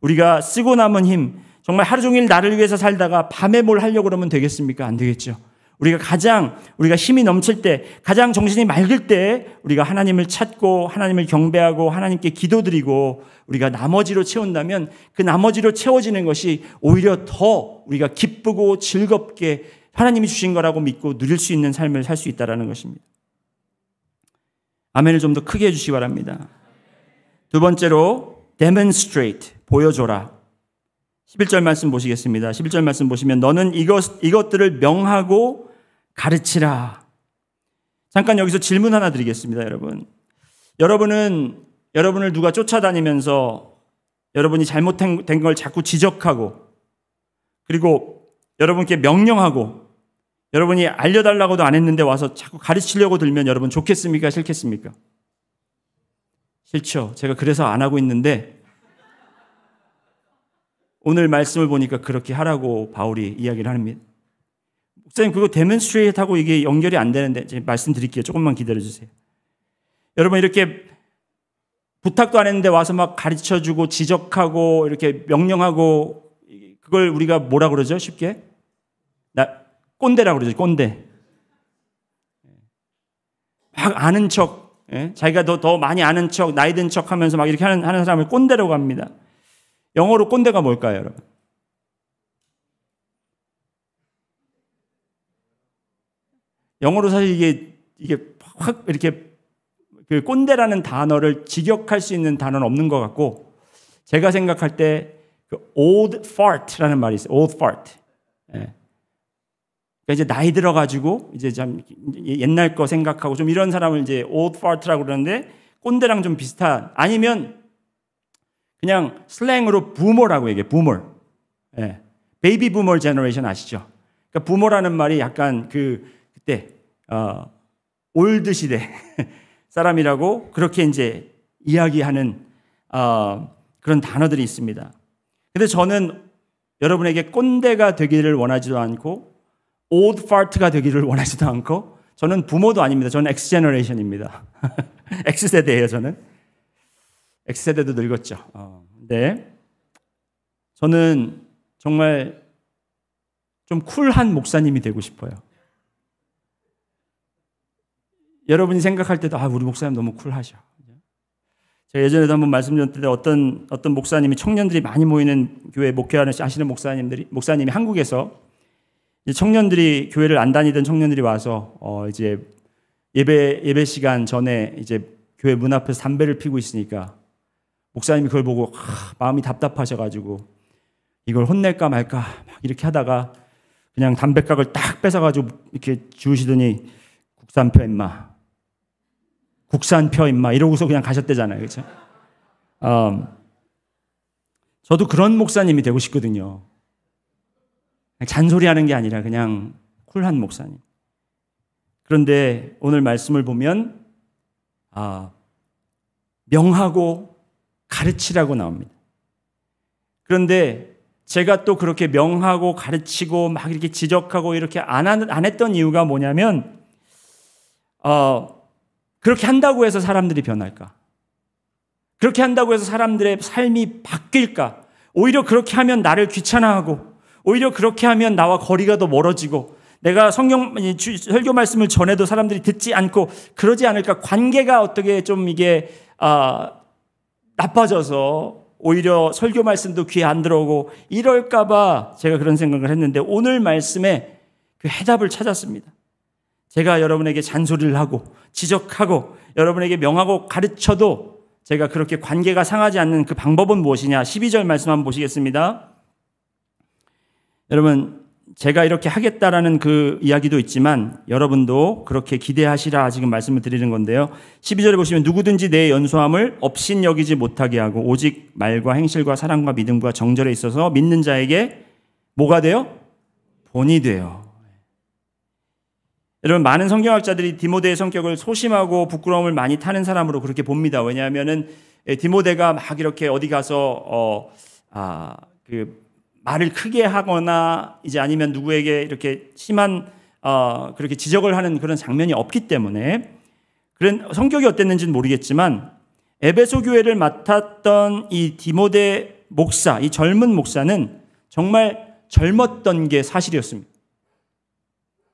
우리가 쓰고 남은 힘, 정말 하루 종일 나를 위해서 살다가 밤에 뭘 하려고 그러면 되겠습니까? 안 되겠죠. 우리가 힘이 넘칠 때, 가장 정신이 맑을 때 우리가 하나님을 찾고 하나님을 경배하고 하나님께 기도드리고 우리가 나머지로 채운다면 그 나머지로 채워지는 것이 오히려 더 우리가 기쁘고 즐겁게 하나님이 주신 거라고 믿고 누릴 수 있는 삶을 살 수 있다는 것입니다. 아멘을 좀 더 크게 해주시기 바랍니다. 두 번째로 demonstrate, 보여줘라. 11절 말씀 보시겠습니다. 11절 말씀 보시면 너는 이것들을 명하고 가르치라. 잠깐 여기서 질문 하나 드리겠습니다, 여러분. 여러분을 누가 쫓아다니면서 여러분이 잘못된 걸 자꾸 지적하고 그리고 여러분께 명령하고 여러분이 알려달라고도 안 했는데 와서 자꾸 가르치려고 들면 여러분 좋겠습니까? 싫겠습니까? 싫죠. 제가 그래서 안 하고 있는데 오늘 말씀을 보니까 그렇게 하라고 바울이 이야기를 합니다. 목사님, 그거 데몬스트레이트하고 이게 연결이 안 되는데 제가 말씀드릴게요. 조금만 기다려주세요. 여러분, 이렇게 부탁도 안 했는데 와서 막 가르쳐주고 지적하고 이렇게 명령하고 그걸 우리가 뭐라 그러죠? 쉽게? 꼰대라고 그러죠. 꼰대. 막 아는 척, 자기가 더 많이 아는 척, 나이 든 척 하면서 막 이렇게 하는 사람을 꼰대라고 합니다. 영어로 꼰대가 뭘까요, 여러분? 영어로 사실 이게 확 이렇게 그 꼰대라는 단어를 직역할 수 있는 단어는 없는 것 같고, 제가 생각할 때 그 old fart라는 말이 있어요. old fart. 그러니까 이제 나이 들어가지고 이제 참 옛날 거 생각하고 좀 이런 사람을 이제 old fart라고 그러는데 꼰대랑 좀 비슷한, 아니면 그냥 슬랭으로 부모라고 얘기해. 부모. 예. 베이비 부머 제너레이션 아시죠? 그러니까 부모라는 말이 약간 그때 올드 시대 사람이라고 그렇게 이제 이야기하는 그런 단어들이 있습니다. 근데 저는 여러분에게 꼰대가 되기를 원하지도 않고 old fart가 되기를 원하지도 않고, 저는 부모도 아닙니다. 저는 X 제너레이션입니다. X 세대예요. 저는 X 세대도 늙었죠. 근데 저는 정말 좀 쿨한 목사님이 되고 싶어요. 여러분이 생각할 때도 우리 목사님 너무 쿨하셔. 제가 예전에도 한번 말씀드렸는데 어떤 목사님이, 청년들이 많이 모이는 교회 목회하시는 목사님이 한국에서 청년들이, 교회를 안 다니던 청년들이 와서 이제 예배 시간 전에 이제 교회 문 앞에서 담배를 피고 있으니까 목사님이 그걸 보고 마음이 답답하셔가지고 이걸 혼낼까 말까 막 이렇게 하다가 그냥 담배각을 딱 뺏어가지고 이렇게 주우시더니 국산 펴 임마, 국산 펴 임마 이러고서 그냥 가셨대잖아요. 그렇죠? 저도 그런 목사님이 되고 싶거든요. 잔소리하는 게 아니라 그냥 쿨한 목사님. 그런데 오늘 말씀을 보면 명하고 가르치라고 나옵니다. 그런데 제가 또 그렇게 명하고 가르치고 막 이렇게 지적하고 이렇게 안 했던 이유가 뭐냐면 그렇게 한다고 해서 사람들이 변할까? 그렇게 한다고 해서 사람들의 삶이 바뀔까? 오히려 그렇게 하면 나를 귀찮아하고, 오히려 그렇게 하면 나와 거리가 더 멀어지고, 내가 설교 말씀을 전해도 사람들이 듣지 않고 그러지 않을까? 관계가 어떻게 좀 이게 나빠져서 오히려 설교 말씀도 귀에 안 들어오고 이럴까 봐 제가 그런 생각을 했는데, 오늘 말씀에 그 해답을 찾았습니다. 제가 여러분에게 잔소리를 하고 지적하고 여러분에게 명하고 가르쳐도 제가 그렇게 관계가 상하지 않는 그 방법은 무엇이냐? 12절 말씀 한번 보시겠습니다. 여러분, 제가 이렇게 하겠다라는 그 이야기도 있지만 여러분도 그렇게 기대하시라 지금 말씀을 드리는 건데요. 12절에 보시면 누구든지 내 연소함을 업신여기지 못하게 하고 오직 말과 행실과 사랑과 믿음과 정절에 있어서 믿는 자에게 뭐가 돼요? 본이 돼요. 여러분, 많은 성경학자들이 디모데의 성격을 소심하고 부끄러움을 많이 타는 사람으로 그렇게 봅니다. 왜냐하면은 디모데가 막 이렇게 어디 가서 말을 크게 하거나 이제 아니면 누구에게 이렇게 심한 그렇게 지적을 하는 그런 장면이 없기 때문에 그런 성격이 어땠는지는 모르겠지만, 에베소 교회를 맡았던 이 디모데 목사, 이 젊은 목사는 정말 젊었던 게 사실이었습니다.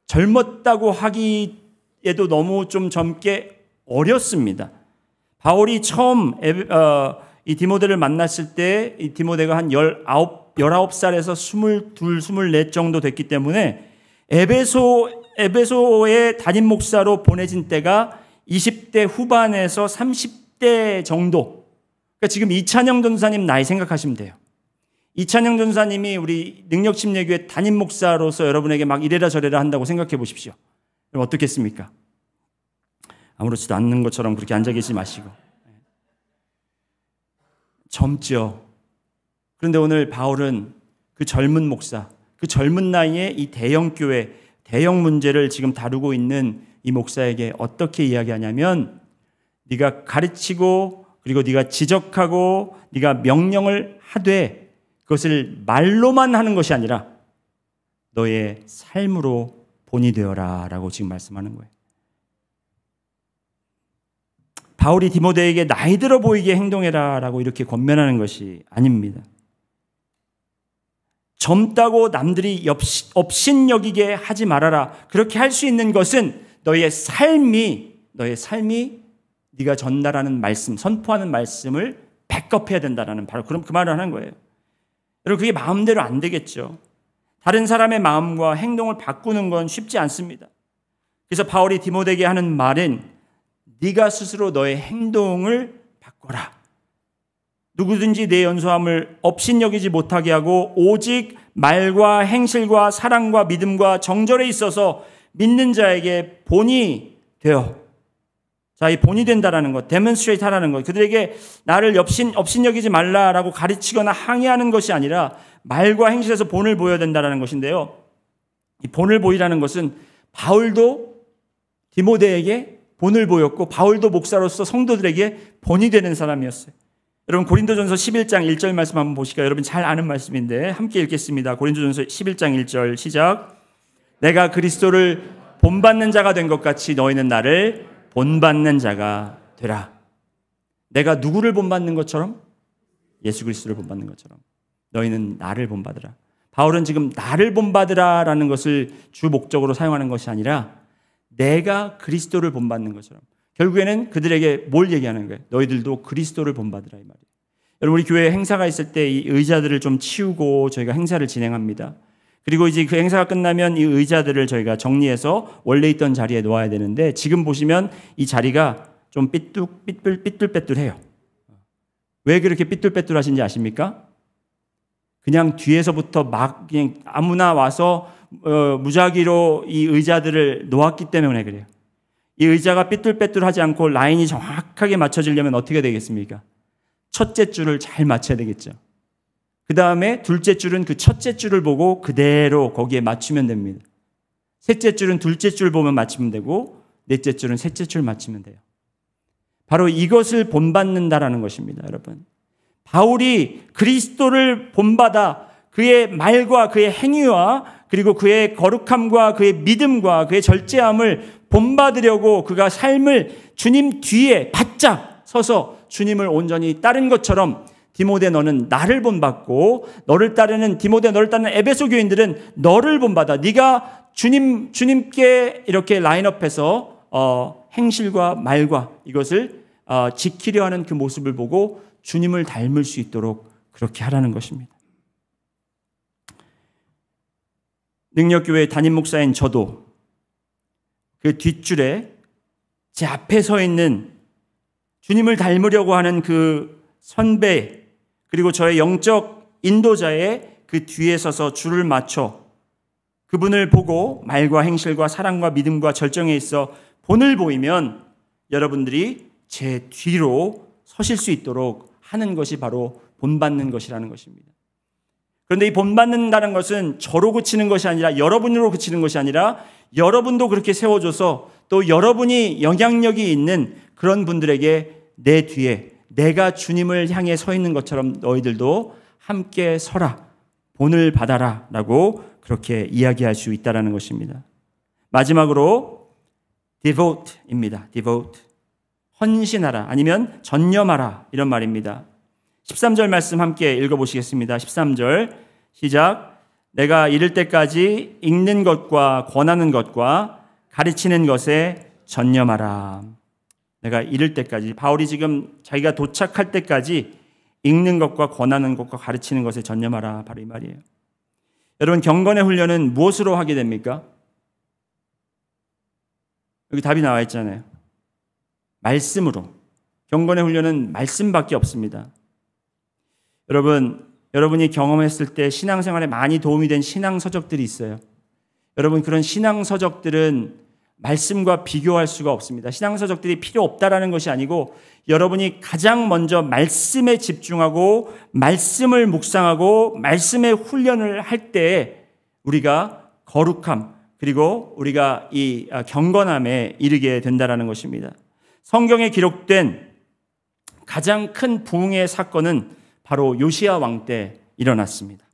젊었다고 하기에도 너무 좀 젊게 어렸습니다. 바울이 처음 이 디모데를 만났을 때 이 디모데가 한 19살에서 22, 24 정도 됐기 때문에 에베소의 담임 목사로 보내진 때가 20대 후반에서 30대 정도. 그러니까 지금 이찬영 전사님 나이 생각하시면 돼요. 이찬영 전사님이 우리 능력침례교회 담임 목사로서 여러분에게 막 이래라 저래라 한다고 생각해 보십시오. 그럼 어떻겠습니까? 아무렇지도 않는 것처럼 그렇게 앉아 계시지 마시고. 젊죠. 그런데 오늘 바울은 그 젊은 목사, 그 젊은 나이에 이 대형교회, 대형 문제를 지금 다루고 있는 이 목사에게 어떻게 이야기하냐면, 네가 가르치고 그리고 네가 지적하고 네가 명령을 하되 그것을 말로만 하는 것이 아니라 너의 삶으로 본이 되어라 라고 지금 말씀하는 거예요. 바울이 디모데에게 나이 들어 보이게 행동해라 라고 이렇게 권면하는 것이 아닙니다. 젊다고 남들이 업신여기게 하지 말아라. 그렇게 할 수 있는 것은 너의 삶이 네가 전달하는 말씀, 선포하는 말씀을 백업해야 된다라는 바로 그럼 그 말을 하는 거예요. 여러분, 그게 마음대로 안 되겠죠. 다른 사람의 마음과 행동을 바꾸는 건 쉽지 않습니다. 그래서 바울이 디모데에게 하는 말은 네가 스스로 너의 행동을 바꿔라. 누구든지 내 연소함을 업신여기지 못하게 하고 오직 말과 행실과 사랑과 믿음과 정절에 있어서 믿는 자에게 본이 되어, 자, 이 본이 된다라는 것, 데몬스트레이트 하라는 것, 그들에게 나를 업신여기지 말라라고 가르치거나 항의하는 것이 아니라 말과 행실에서 본을 보여야 된다라는 것인데요. 이 본을 보이라는 것은 바울도 디모데에게 본을 보였고 바울도 목사로서 성도들에게 본이 되는 사람이었어요. 여러분 고린도전서 11장 1절 말씀 한번 보실까요? 여러분 잘 아는 말씀인데 함께 읽겠습니다. 고린도전서 11장 1절 시작. 내가 그리스도를 본받는 자가 된 것 같이 너희는 나를 본받는 자가 되라. 내가 누구를 본받는 것처럼? 예수 그리스도를 본받는 것처럼 너희는 나를 본받으라. 바울은 지금 나를 본받으라라는 것을 주 목적으로 사용하는 것이 아니라 내가 그리스도를 본받는 것처럼, 결국에는 그들에게 뭘 얘기하는 거예요? 너희들도 그리스도를 본받으라 이 말이에요. 여러분 우리 교회에 행사가 있을 때 이 의자들을 좀 치우고 저희가 행사를 진행합니다. 그리고 이제 그 행사가 끝나면 이 의자들을 저희가 정리해서 원래 있던 자리에 놓아야 되는데 지금 보시면 이 자리가 좀 삐뚤빼뚤해요. 왜 그렇게 삐뚤빼뚤하신지 아십니까? 그냥 뒤에서부터 막 그냥 아무나 와서 무작위로 이 의자들을 놓았기 때문에 그래요. 이 의자가 삐뚤빼뚤하지 않고 라인이 정확하게 맞춰지려면 어떻게 되겠습니까? 첫째 줄을 잘 맞춰야 되겠죠. 그 다음에 둘째 줄은 그 첫째 줄을 보고 그대로 거기에 맞추면 됩니다. 셋째 줄은 둘째 줄 보면 맞추면 되고 넷째 줄은 셋째 줄 맞추면 돼요. 바로 이것을 본받는다라는 것입니다, 여러분. 바울이 그리스도를 본받아 그의 말과 그의 행위와 그리고 그의 거룩함과 그의 믿음과 그의 절제함을 본받으려고 그가 삶을 주님 뒤에 바짝 서서 주님을 온전히 따른 것처럼 디모데 너는 나를 본받고 너를 따르는 디모데 너를 따르는 에베소 교인들은 너를 본받아. 네가 주님께 이렇게 라인업해서 행실과 말과 이것을 지키려 하는 그 모습을 보고 주님을 닮을 수 있도록 그렇게 하라는 것입니다. 능력교회 담임 목사인 저도 그 뒷줄에 제 앞에 서 있는 주님을 닮으려고 하는 그 선배 그리고 저의 영적 인도자의 그 뒤에 서서 줄을 맞춰 그분을 보고 말과 행실과 사랑과 믿음과 절정에 있어 본을 보이면 여러분들이 제 뒤로 서실 수 있도록 하는 것이 바로 본받는 것이라는 것입니다. 그런데 이 본받는다는 것은 저로 그치는 것이 아니라 여러분으로 그치는 것이 아니라 여러분도 그렇게 세워줘서 또 여러분이 영향력이 있는 그런 분들에게 내 뒤에 내가 주님을 향해 서 있는 것처럼 너희들도 함께 서라, 본을 받아라 라고 그렇게 이야기할 수 있다는 것입니다. 마지막으로 devote입니다. devote. 헌신하라 아니면 전념하라 이런 말입니다. 13절 말씀 함께 읽어보시겠습니다. 13절 시작. 내가 이를 때까지 읽는 것과 권하는 것과 가르치는 것에 전념하라. 내가 이를 때까지, 바울이 지금 자기가 도착할 때까지 읽는 것과 권하는 것과 가르치는 것에 전념하라, 바로 이 말이에요. 여러분 경건의 훈련은 무엇으로 하게 됩니까? 여기 답이 나와 있잖아요. 말씀으로. 경건의 훈련은 말씀밖에 없습니다. 여러분이 경험했을 때 신앙생활에 많이 도움이 된 신앙서적들이 있어요. 여러분 그런 신앙서적들은 말씀과 비교할 수가 없습니다. 신앙서적들이 필요 없다라는 것이 아니고 여러분이 가장 먼저 말씀에 집중하고 말씀을 묵상하고 말씀의 훈련을 할 때 우리가 거룩함 그리고 우리가 이 경건함에 이르게 된다라는 것입니다. 성경에 기록된 가장 큰 부흥의 사건은 바로 요시야 왕 때 일어났습니다.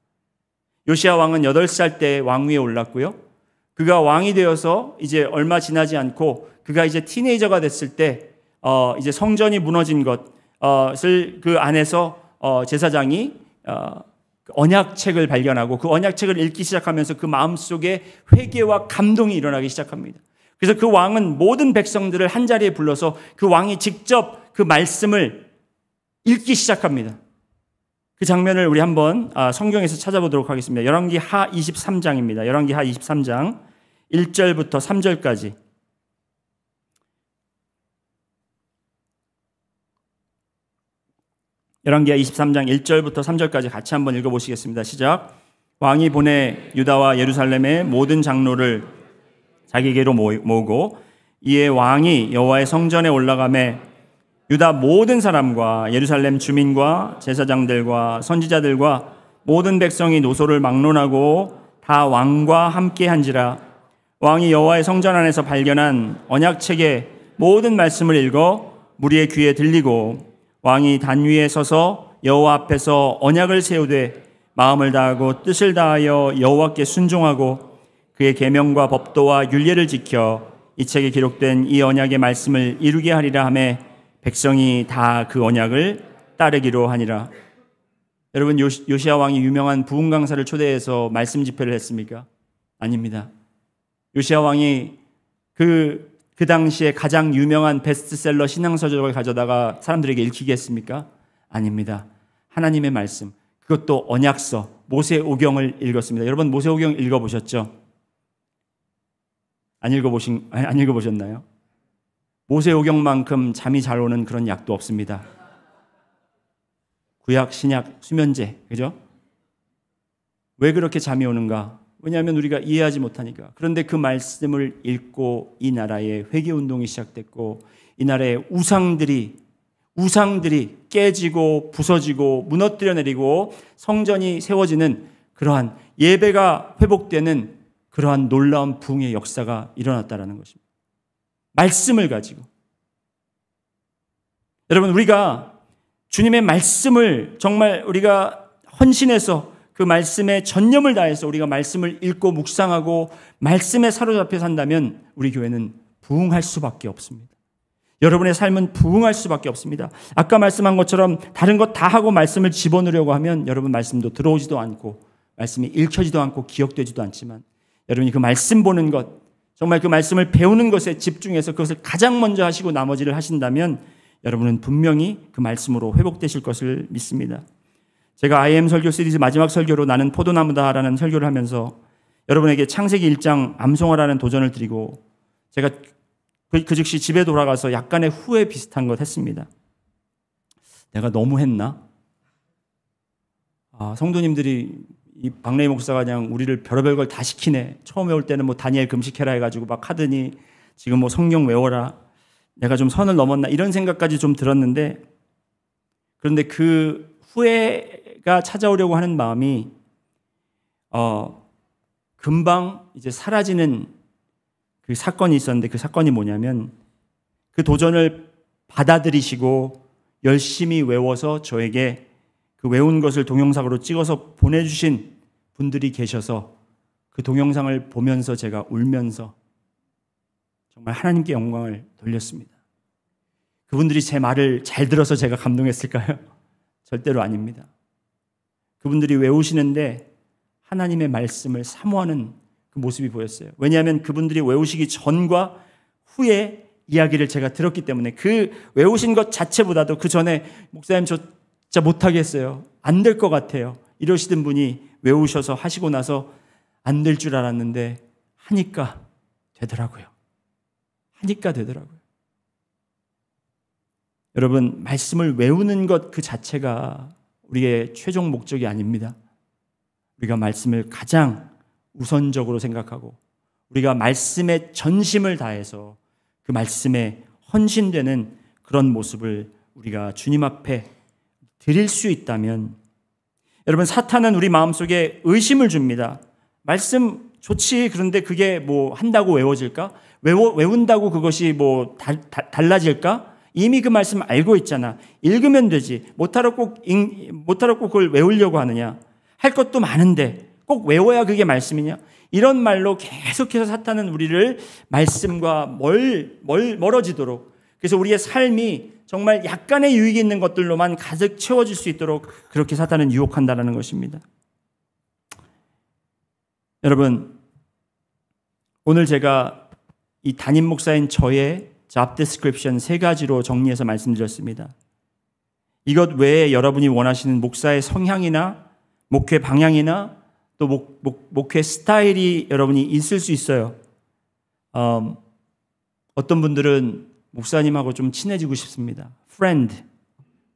요시야 왕은 8살 때 왕위에 올랐고요. 그가 왕이 되어서 이제 얼마 지나지 않고 그가 이제 티네이저가 됐을 때 이제 성전이 무너진 것을 그 안에서 제사장이 언약책을 발견하고 그 언약책을 읽기 시작하면서 그 마음속에 회개와 감동이 일어나기 시작합니다. 그래서 그 왕은 모든 백성들을 한자리에 불러서 그 왕이 직접 그 말씀을 읽기 시작합니다. 그 장면을 우리 한번 성경에서 찾아보도록 하겠습니다. 열왕기하 23장입니다. 열왕기하 23장 1절부터 3절까지. 열왕기하 23장 1절부터 3절까지 같이 한번 읽어보시겠습니다. 시작. 왕이 보내 유다와 예루살렘의 모든 장로를 자기에게로 모으고 이에 왕이 여호와의 성전에 올라가매 유다 모든 사람과 예루살렘 주민과 제사장들과 선지자들과 모든 백성이 노소를 막론하고 다 왕과 함께 한지라. 왕이 여호와의 성전 안에서 발견한 언약책의 모든 말씀을 읽어 무리의 귀에 들리고 왕이 단 위에 서서 여호와 앞에서 언약을 세우되 마음을 다하고 뜻을 다하여 여호와께 순종하고 그의 계명과 법도와 율례를 지켜 이 책에 기록된 이 언약의 말씀을 이루게 하리라 하매 백성이 다 그 언약을 따르기로 하니라. 여러분, 요시야 왕이 유명한 부흥 강사를 초대해서 말씀 집회를 했습니까? 아닙니다. 요시야 왕이 그 당시에 가장 유명한 베스트셀러 신앙서적을 가져다가 사람들에게 읽히게 했습니까? 아닙니다. 하나님의 말씀, 그것도 언약서, 모세오경을 읽었습니다. 여러분, 모세오경 읽어보셨죠? 안 읽어보셨나요? 모세오경만큼 잠이 잘 오는 그런 약도 없습니다. 구약, 신약, 수면제, 그죠? 왜 그렇게 잠이 오는가? 왜냐하면 우리가 이해하지 못하니까. 그런데 그 말씀을 읽고 이 나라에 회개운동이 시작됐고 이 나라의 우상들이 깨지고 부서지고 무너뜨려 내리고 성전이 세워지는 그러한 예배가 회복되는 그러한 놀라운 부흥의 역사가 일어났다는 것입니다. 말씀을 가지고. 여러분, 우리가 주님의 말씀을 정말 우리가 헌신해서 그 말씀에 전념을 다해서 우리가 말씀을 읽고 묵상하고 말씀에 사로잡혀 산다면 우리 교회는 부흥할 수밖에 없습니다. 여러분의 삶은 부흥할 수밖에 없습니다. 아까 말씀한 것처럼 다른 것 다 하고 말씀을 집어넣으려고 하면 여러분 말씀도 들어오지도 않고 말씀이 읽혀지도 않고 기억되지도 않지만 여러분이 그 말씀 보는 것, 정말 그 말씀을 배우는 것에 집중해서 그것을 가장 먼저 하시고 나머지를 하신다면 여러분은 분명히 그 말씀으로 회복되실 것을 믿습니다. 제가 IM 설교 시리즈 마지막 설교로 나는 포도나무다라는 설교를 하면서 여러분에게 창세기 1장 암송하라는 도전을 드리고 제가 그 즉시 집에 돌아가서 약간의 후회 비슷한 것 했습니다. 내가 너무 했나? 성도님들이 이 박래희 목사가 그냥 우리를 별의별 걸 다 시키네. 처음에 올 때는 뭐 다니엘 금식해라 해가지고 막 하더니 지금 뭐 성경 외워라. 내가 좀 선을 넘었나 이런 생각까지 좀 들었는데 그런데 그 후회가 찾아오려고 하는 마음이 금방 이제 사라지는 그 사건이 있었는데 그 사건이 뭐냐면 그 도전을 받아들이시고 열심히 외워서 저에게 그 외운 것을 동영상으로 찍어서 보내주신 분들이 계셔서 그 동영상을 보면서 제가 울면서 정말 하나님께 영광을 돌렸습니다. 그분들이 제 말을 잘 들어서 제가 감동했을까요? 절대로 아닙니다. 그분들이 외우시는데 하나님의 말씀을 사모하는 그 모습이 보였어요. 왜냐하면 그분들이 외우시기 전과 후에 이야기를 제가 들었기 때문에 그 외우신 것 자체보다도 그 전에 목사님 저 진짜 못하겠어요. 안 될 것 같아요. 이러시던 분이 외우셔서 하시고 나서 안 될 줄 알았는데 하니까 되더라고요. 여러분, 말씀을 외우는 것 그 자체가 우리의 최종 목적이 아닙니다. 우리가 말씀을 가장 우선적으로 생각하고 우리가 말씀에 전심을 다해서 그 말씀에 헌신되는 그런 모습을 우리가 주님 앞에 드릴 수 있다면 여러분, 사탄은 우리 마음속에 의심을 줍니다. 말씀 좋지. 그런데 그게 뭐 한다고 외워질까? 외운다고 그것이 뭐 달라질까? 이미 그 말씀 알고 있잖아. 읽으면 되지. 못하러 꼭 그걸 외우려고 하느냐? 할 것도 많은데 꼭 외워야 그게 말씀이냐? 이런 말로 계속해서 사탄은 우리를 말씀과 멀어지도록, 그래서 우리의 삶이 정말 약간의 유익이 있는 것들로만 가득 채워질 수 있도록 그렇게 사탄은 유혹한다는 것입니다. 여러분, 오늘 제가 이 담임 목사인 저의 job description 3가지로 정리해서 말씀드렸습니다. 이것 외에 여러분이 원하시는 목사의 성향이나 목회 방향이나 또 목회 스타일이 여러분이 있을 수 있어요. 어떤 분들은 목사님하고 좀 친해지고 싶습니다. friend,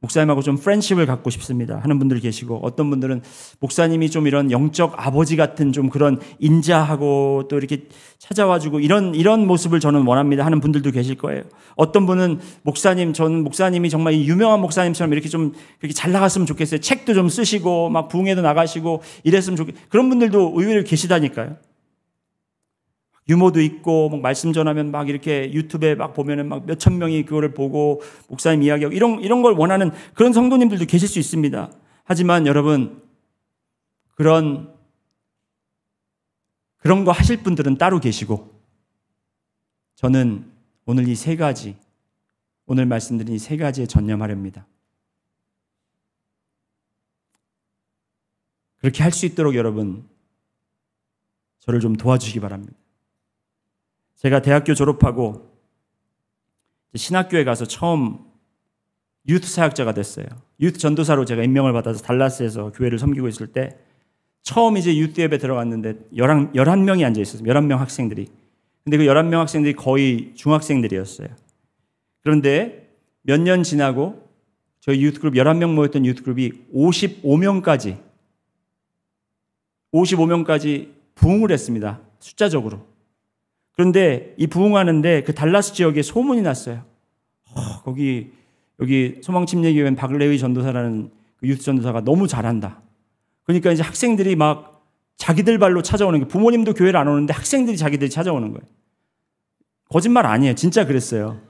목사님하고 좀 프렌십을 갖고 싶습니다 하는 분들 계시고, 어떤 분들은 목사님이 좀 이런 영적 아버지 같은 좀 그런 인자하고 또 이렇게 찾아와주고 이런 모습을 저는 원합니다 하는 분들도 계실 거예요. 어떤 분은 저는 목사님이 정말 유명한 목사님처럼 이렇게 좀 그렇게 잘 나갔으면 좋겠어요. 책도 좀 쓰시고 막 부흥회도 나가시고 이랬으면 좋겠어요. 그런 분들도 의외로 계시다니까요. 유머도 있고 막 말씀 전하면 막 이렇게 유튜브에 막 보면은 막 몇천 명이 그거를 보고 목사님 이야기하고 이런 걸 원하는 그런 성도님들도 계실 수 있습니다. 하지만 여러분, 그런 거 하실 분들은 따로 계시고, 저는 오늘 이 세 가지, 오늘 말씀드린 이 세 가지에 전념하렵니다. 그렇게 할 수 있도록 여러분, 저를 좀 도와주시기 바랍니다. 제가 대학교 졸업하고 신학교에 가서 처음 유th 사역자가 됐어요. 유th 전도사로 제가 임명을 받아서 달라스에서 교회를 섬기고 있을 때 처음 이제 유th 예배 들어갔는데 11명이 앉아 있었어요. 11명 학생들이. 근데 그 11명 학생들이 거의 중학생들이었어요. 그런데 몇 년 지나고 저희 유th 그룹 11명 모였던 유th 그룹이 55명까지 부흥을 했습니다. 숫자적으로. 그런데 이 부흥하는데 그 달라스 지역에 소문이 났어요. 여기 소망침례교회 박레위 전도사라는 그 유스 전도사가 너무 잘한다. 그러니까 이제 학생들이 막 자기들 발로 찾아오는 거예요. 부모님도 교회를 안 오는데 학생들이 자기들이 찾아오는 거예요. 거짓말 아니에요. 진짜 그랬어요.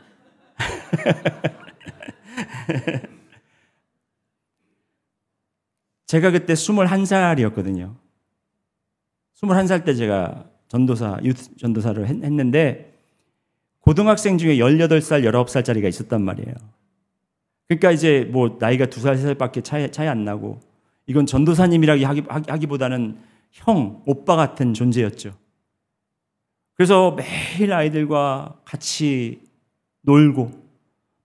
제가 그때 21살이었거든요. 21살 때 제가 유th 전도사를 했는데 고등학생 중에 18살, 19살짜리가 있었단 말이에요. 그러니까 이제 뭐 나이가 2살, 3살밖에 차이 안 나고, 이건 전도사님이라고 하기보다는 형, 오빠 같은 존재였죠. 그래서 매일 아이들과 같이 놀고,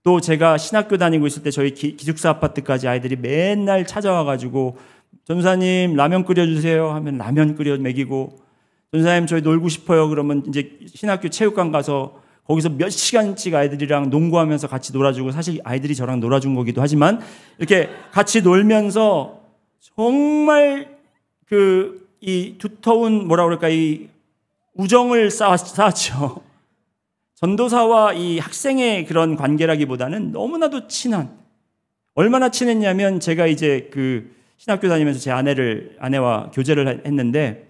또 제가 신학교 다니고 있을 때 저희 기숙사 아파트까지 아이들이 맨날 찾아와가지고 전도사님 라면 끓여주세요 하면 라면 끓여 먹이고, 전사님 저희 놀고 싶어요 그러면 이제 신학교 체육관 가서 거기서 몇 시간씩 아이들이랑 농구하면서 같이 놀아주고, 사실 아이들이 저랑 놀아준 거기도 하지만 이렇게 같이 놀면서 정말 이 두터운 이 우정을 쌓았죠. 전도사와 이 학생의 그런 관계라기보다는 너무나도 친한, 얼마나 친했냐면 제가 이제 그 신학교 다니면서 제 아내와 교제를 했는데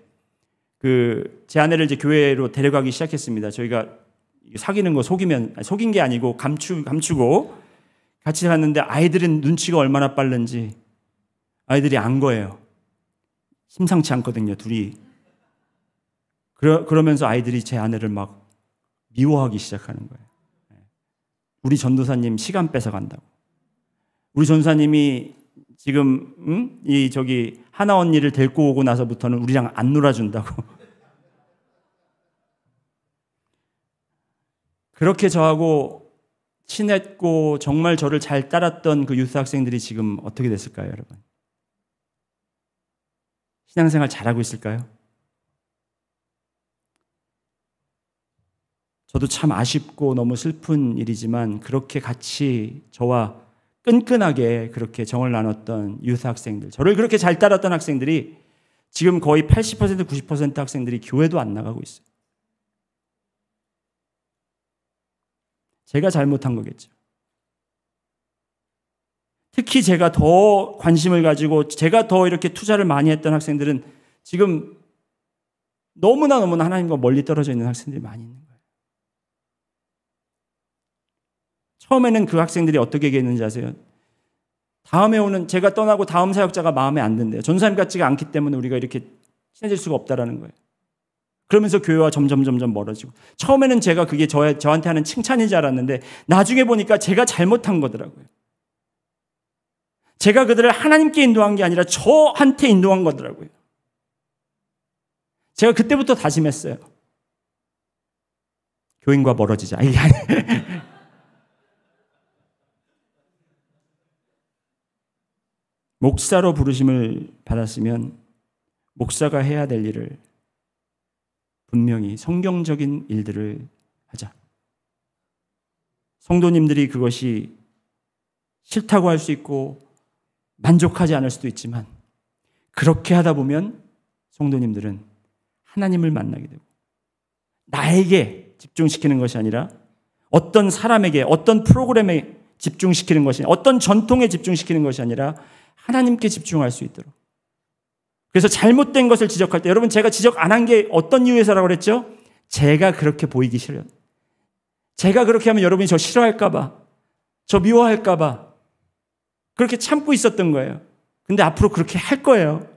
제 아내를 이제 교회로 데려가기 시작했습니다. 저희가 사귀는 거 속인 게 아니고 감추고 같이 갔는데 아이들은 눈치가 얼마나 빠른지 아이들이 안 거예요. 심상치 않거든요, 둘이. 그러면서 아이들이 제 아내를 막 미워하기 시작하는 거예요. 우리 전도사님 시간 뺏어간다고. 우리 전도사님이 지금 하나 언니를 데리고 오고 나서부터는 우리랑 안 놀아준다고. 그렇게 저하고 친했고 정말 저를 잘 따랐던 그 유스 학생들이 지금 어떻게 됐을까요, 여러분? 신앙생활 잘하고 있을까요? 저도 참 아쉽고 너무 슬픈 일이지만 그렇게 같이 저와 끈끈하게 그렇게 정을 나눴던 유스 학생들, 저를 그렇게 잘 따랐던 학생들이 지금 거의 80%, 90% 학생들이 교회도 안 나가고 있어요. 제가 잘못한 거겠죠. 특히 제가 더 관심을 가지고 제가 더 이렇게 투자를 많이 했던 학생들은 지금 너무나 하나님과 멀리 떨어져 있는 학생들이 많이 있는 거예요. 처음에는 그 학생들이 어떻게 얘기했는지 아세요? 제가 떠나고 다음 사역자가 마음에 안 든대요. 전사님 같지가 않기 때문에 우리가 이렇게 친해질 수가 없다라는 거예요. 그러면서 교회와 점점 멀어지고, 처음에는 제가 그게 저한테 하는 칭찬인 줄 알았는데 나중에 보니까 제가 잘못한 거더라고요. 제가 그들을 하나님께 인도한 게 아니라 저한테 인도한 거더라고요. 제가 그때부터 다짐했어요. 교인과 멀어지자. 이게 목사로 부르심을 받았으면 목사가 해야 될 일을, 분명히 성경적인 일들을 하자. 성도님들이 그것이 싫다고 할 수 있고 만족하지 않을 수도 있지만 그렇게 하다 보면 성도님들은 하나님을 만나게 되고 나에게 집중시키는 것이 아니라 어떤 사람에게 어떤 프로그램에 집중시키는 것이 아니라 어떤 전통에 집중시키는 것이 아니라 하나님께 집중할 수 있도록. 그래서 잘못된 것을 지적할 때 여러분 제가 지적 안 한 게 어떤 이유에서라고 그랬죠? 제가 그렇게 보이기 싫어요. 제가 그렇게 하면 여러분이 저 싫어할까 봐, 저 미워할까 봐 그렇게 참고 있었던 거예요. 근데 앞으로 그렇게 할 거예요.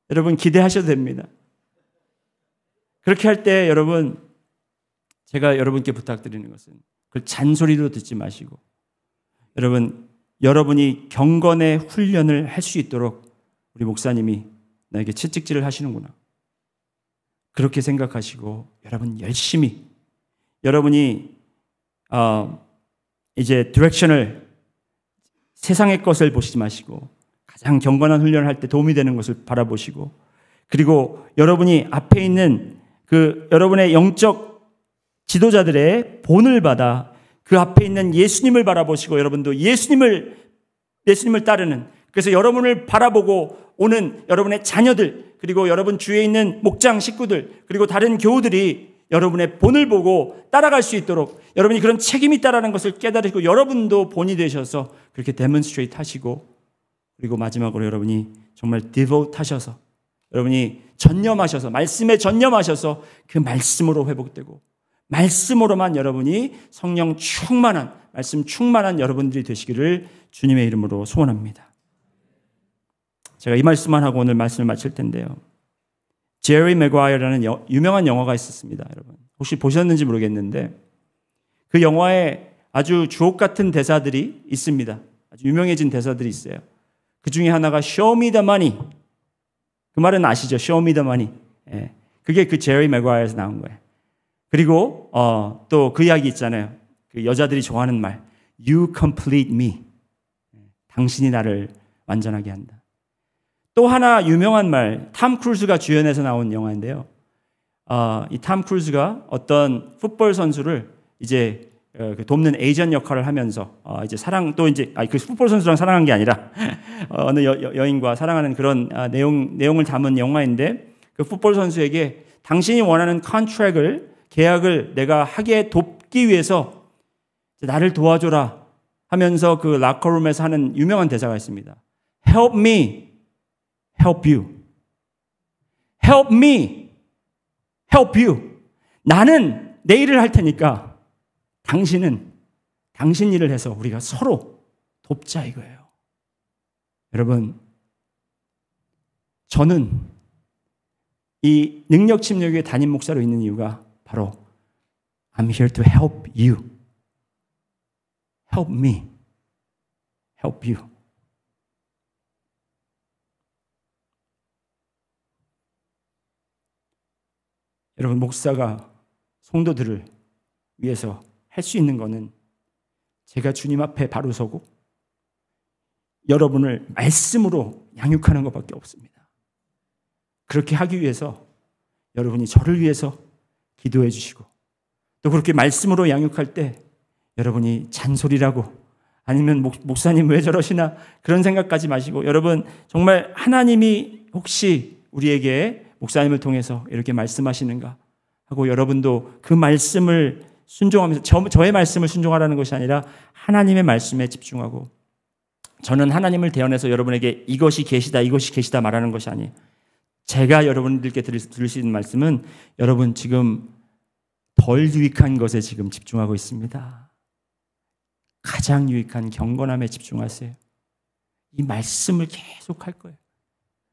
여러분 기대하셔도 됩니다. 그렇게 할 때 여러분 제가 여러분께 부탁드리는 것은 그 잔소리로 듣지 마시고 여러분이 경건의 훈련을 할 수 있도록 우리 목사님이 나에게 채찍질을 하시는구나. 그렇게 생각하시고 여러분 열심히 여러분이 이제 디렉션을 세상의 것을 보시지 마시고 가장 경건한 훈련을 할 때 도움이 되는 것을 바라보시고 그리고 여러분이 앞에 있는 그 여러분의 영적 지도자들의 본을 받아 그 앞에 있는 예수님을 바라보시고 여러분도 예수님을 따르는 그래서 여러분을 바라보고 오는 여러분의 자녀들 그리고 여러분 주위에 있는 목장 식구들 그리고 다른 교우들이 여러분의 본을 보고 따라갈 수 있도록 여러분이 그런 책임이 있다는 것을 깨달으시고 여러분도 본이 되셔서 그렇게 데몬스트레이트 하시고 그리고 마지막으로 여러분이 정말 디보트 하셔서 여러분이 전념하셔서 말씀에 전념하셔서 그 말씀으로 회복되고 말씀으로만 여러분이 성령 충만한 말씀 충만한 여러분들이 되시기를 주님의 이름으로 소원합니다. 제가 이 말씀만 하고 오늘 말씀을 마칠 텐데요. 제리 맥과이어라는 유명한 영화가 있었습니다. 여러분 혹시 보셨는지 모르겠는데 그 영화에 아주 주옥 같은 대사들이 있습니다. 아주 유명해진 대사들이 있어요. 그 중에 하나가 Show me the money. 그 말은 아시죠? Show me the money. 예. 그게 그 제리 맥과이어에서 나온 거예요. 그리고 또 그 이야기 있잖아요. 그 여자들이 좋아하는 말 You complete me. 당신이 나를 완전하게 한다. 또 하나 유명한 말, 탐 크루즈가 주연해서 나온 영화인데요. 이 탐 크루즈가 어떤 풋볼 선수를 이제 돕는 에이전 역할을 하면서 이제 그 풋볼 선수랑 사랑한 게 아니라 어느 여인과 사랑하는 그런 내용을 담은 영화인데 그 풋볼 선수에게 당신이 원하는 계약을 내가 하게 돕기 위해서 나를 도와줘라 하면서 그 라커룸에서 하는 유명한 대사가 있습니다. Help me. Help you. Help me. Help you. 나는 내 일을 할 테니까 당신은 당신 일을 해서 우리가 서로 돕자 이거예요. 여러분, 저는 이 능력 침략의 담임 목사로 있는 이유가 바로 I'm here to help you. Help me. Help you. 여러분 목사가 성도들을 위해서 할 수 있는 것은 제가 주님 앞에 바로 서고 여러분을 말씀으로 양육하는 것밖에 없습니다. 그렇게 하기 위해서 여러분이 저를 위해서 기도해 주시고 또 그렇게 말씀으로 양육할 때 여러분이 잔소리라고 아니면 목사님 왜 저러시나 그런 생각까지 마시고 여러분 정말 하나님이 혹시 우리에게 목사님을 통해서 이렇게 말씀하시는가 하고 여러분도 그 말씀을 순종하면서 저의 말씀을 순종하라는 것이 아니라 하나님의 말씀에 집중하고 저는 하나님을 대언해서 여러분에게 이것이 계시다 말하는 것이 아니에요. 제가 여러분들께 들을 수 있는 말씀은 여러분 지금 덜 유익한 것에 지금 집중하고 있습니다. 가장 유익한 경건함에 집중하세요. 이 말씀을 계속 할 거예요.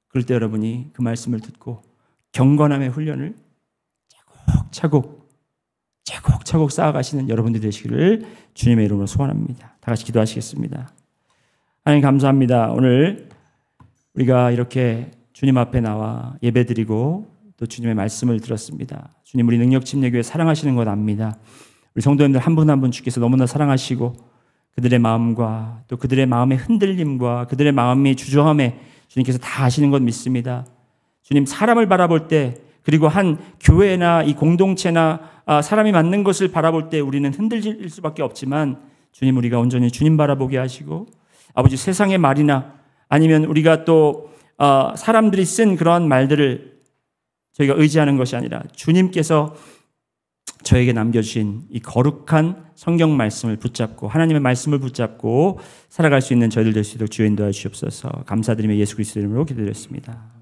그럴 때 여러분이 그 말씀을 듣고 경건함의 훈련을 차곡차곡 쌓아가시는 여러분들이 되시기를 주님의 이름으로 소원합니다. 다 같이 기도하시겠습니다. 하나님 감사합니다. 오늘 우리가 이렇게 주님 앞에 나와 예배드리고 또 주님의 말씀을 들었습니다. 주님 우리 능력침례교회 사랑하시는 것 압니다. 우리 성도님들 한 분 한 분 주께서 너무나 사랑하시고 그들의 마음과 또 그들의 마음의 흔들림과 그들의 마음의 주저함에 주님께서 다 아시는 것 믿습니다. 주님 사람을 바라볼 때 그리고 한 교회나 이 공동체나 사람이 맞는 것을 바라볼 때 우리는 흔들릴 수밖에 없지만 주님, 우리가 온전히 주님 바라보게 하시고, 아버지, 세상의 말이나 아니면 우리가 또 사람들이 쓴 그러한 말들을 저희가 의지하는 것이 아니라 주님께서 저에게 남겨주신 이 거룩한 성경 말씀을 붙잡고, 하나님의 말씀을 붙잡고 살아갈 수 있는 저희들 될 수 있도록 주여 인도하여 주옵소서. 감사드리며 예수 그리스도 이름으로 기도드렸습니다.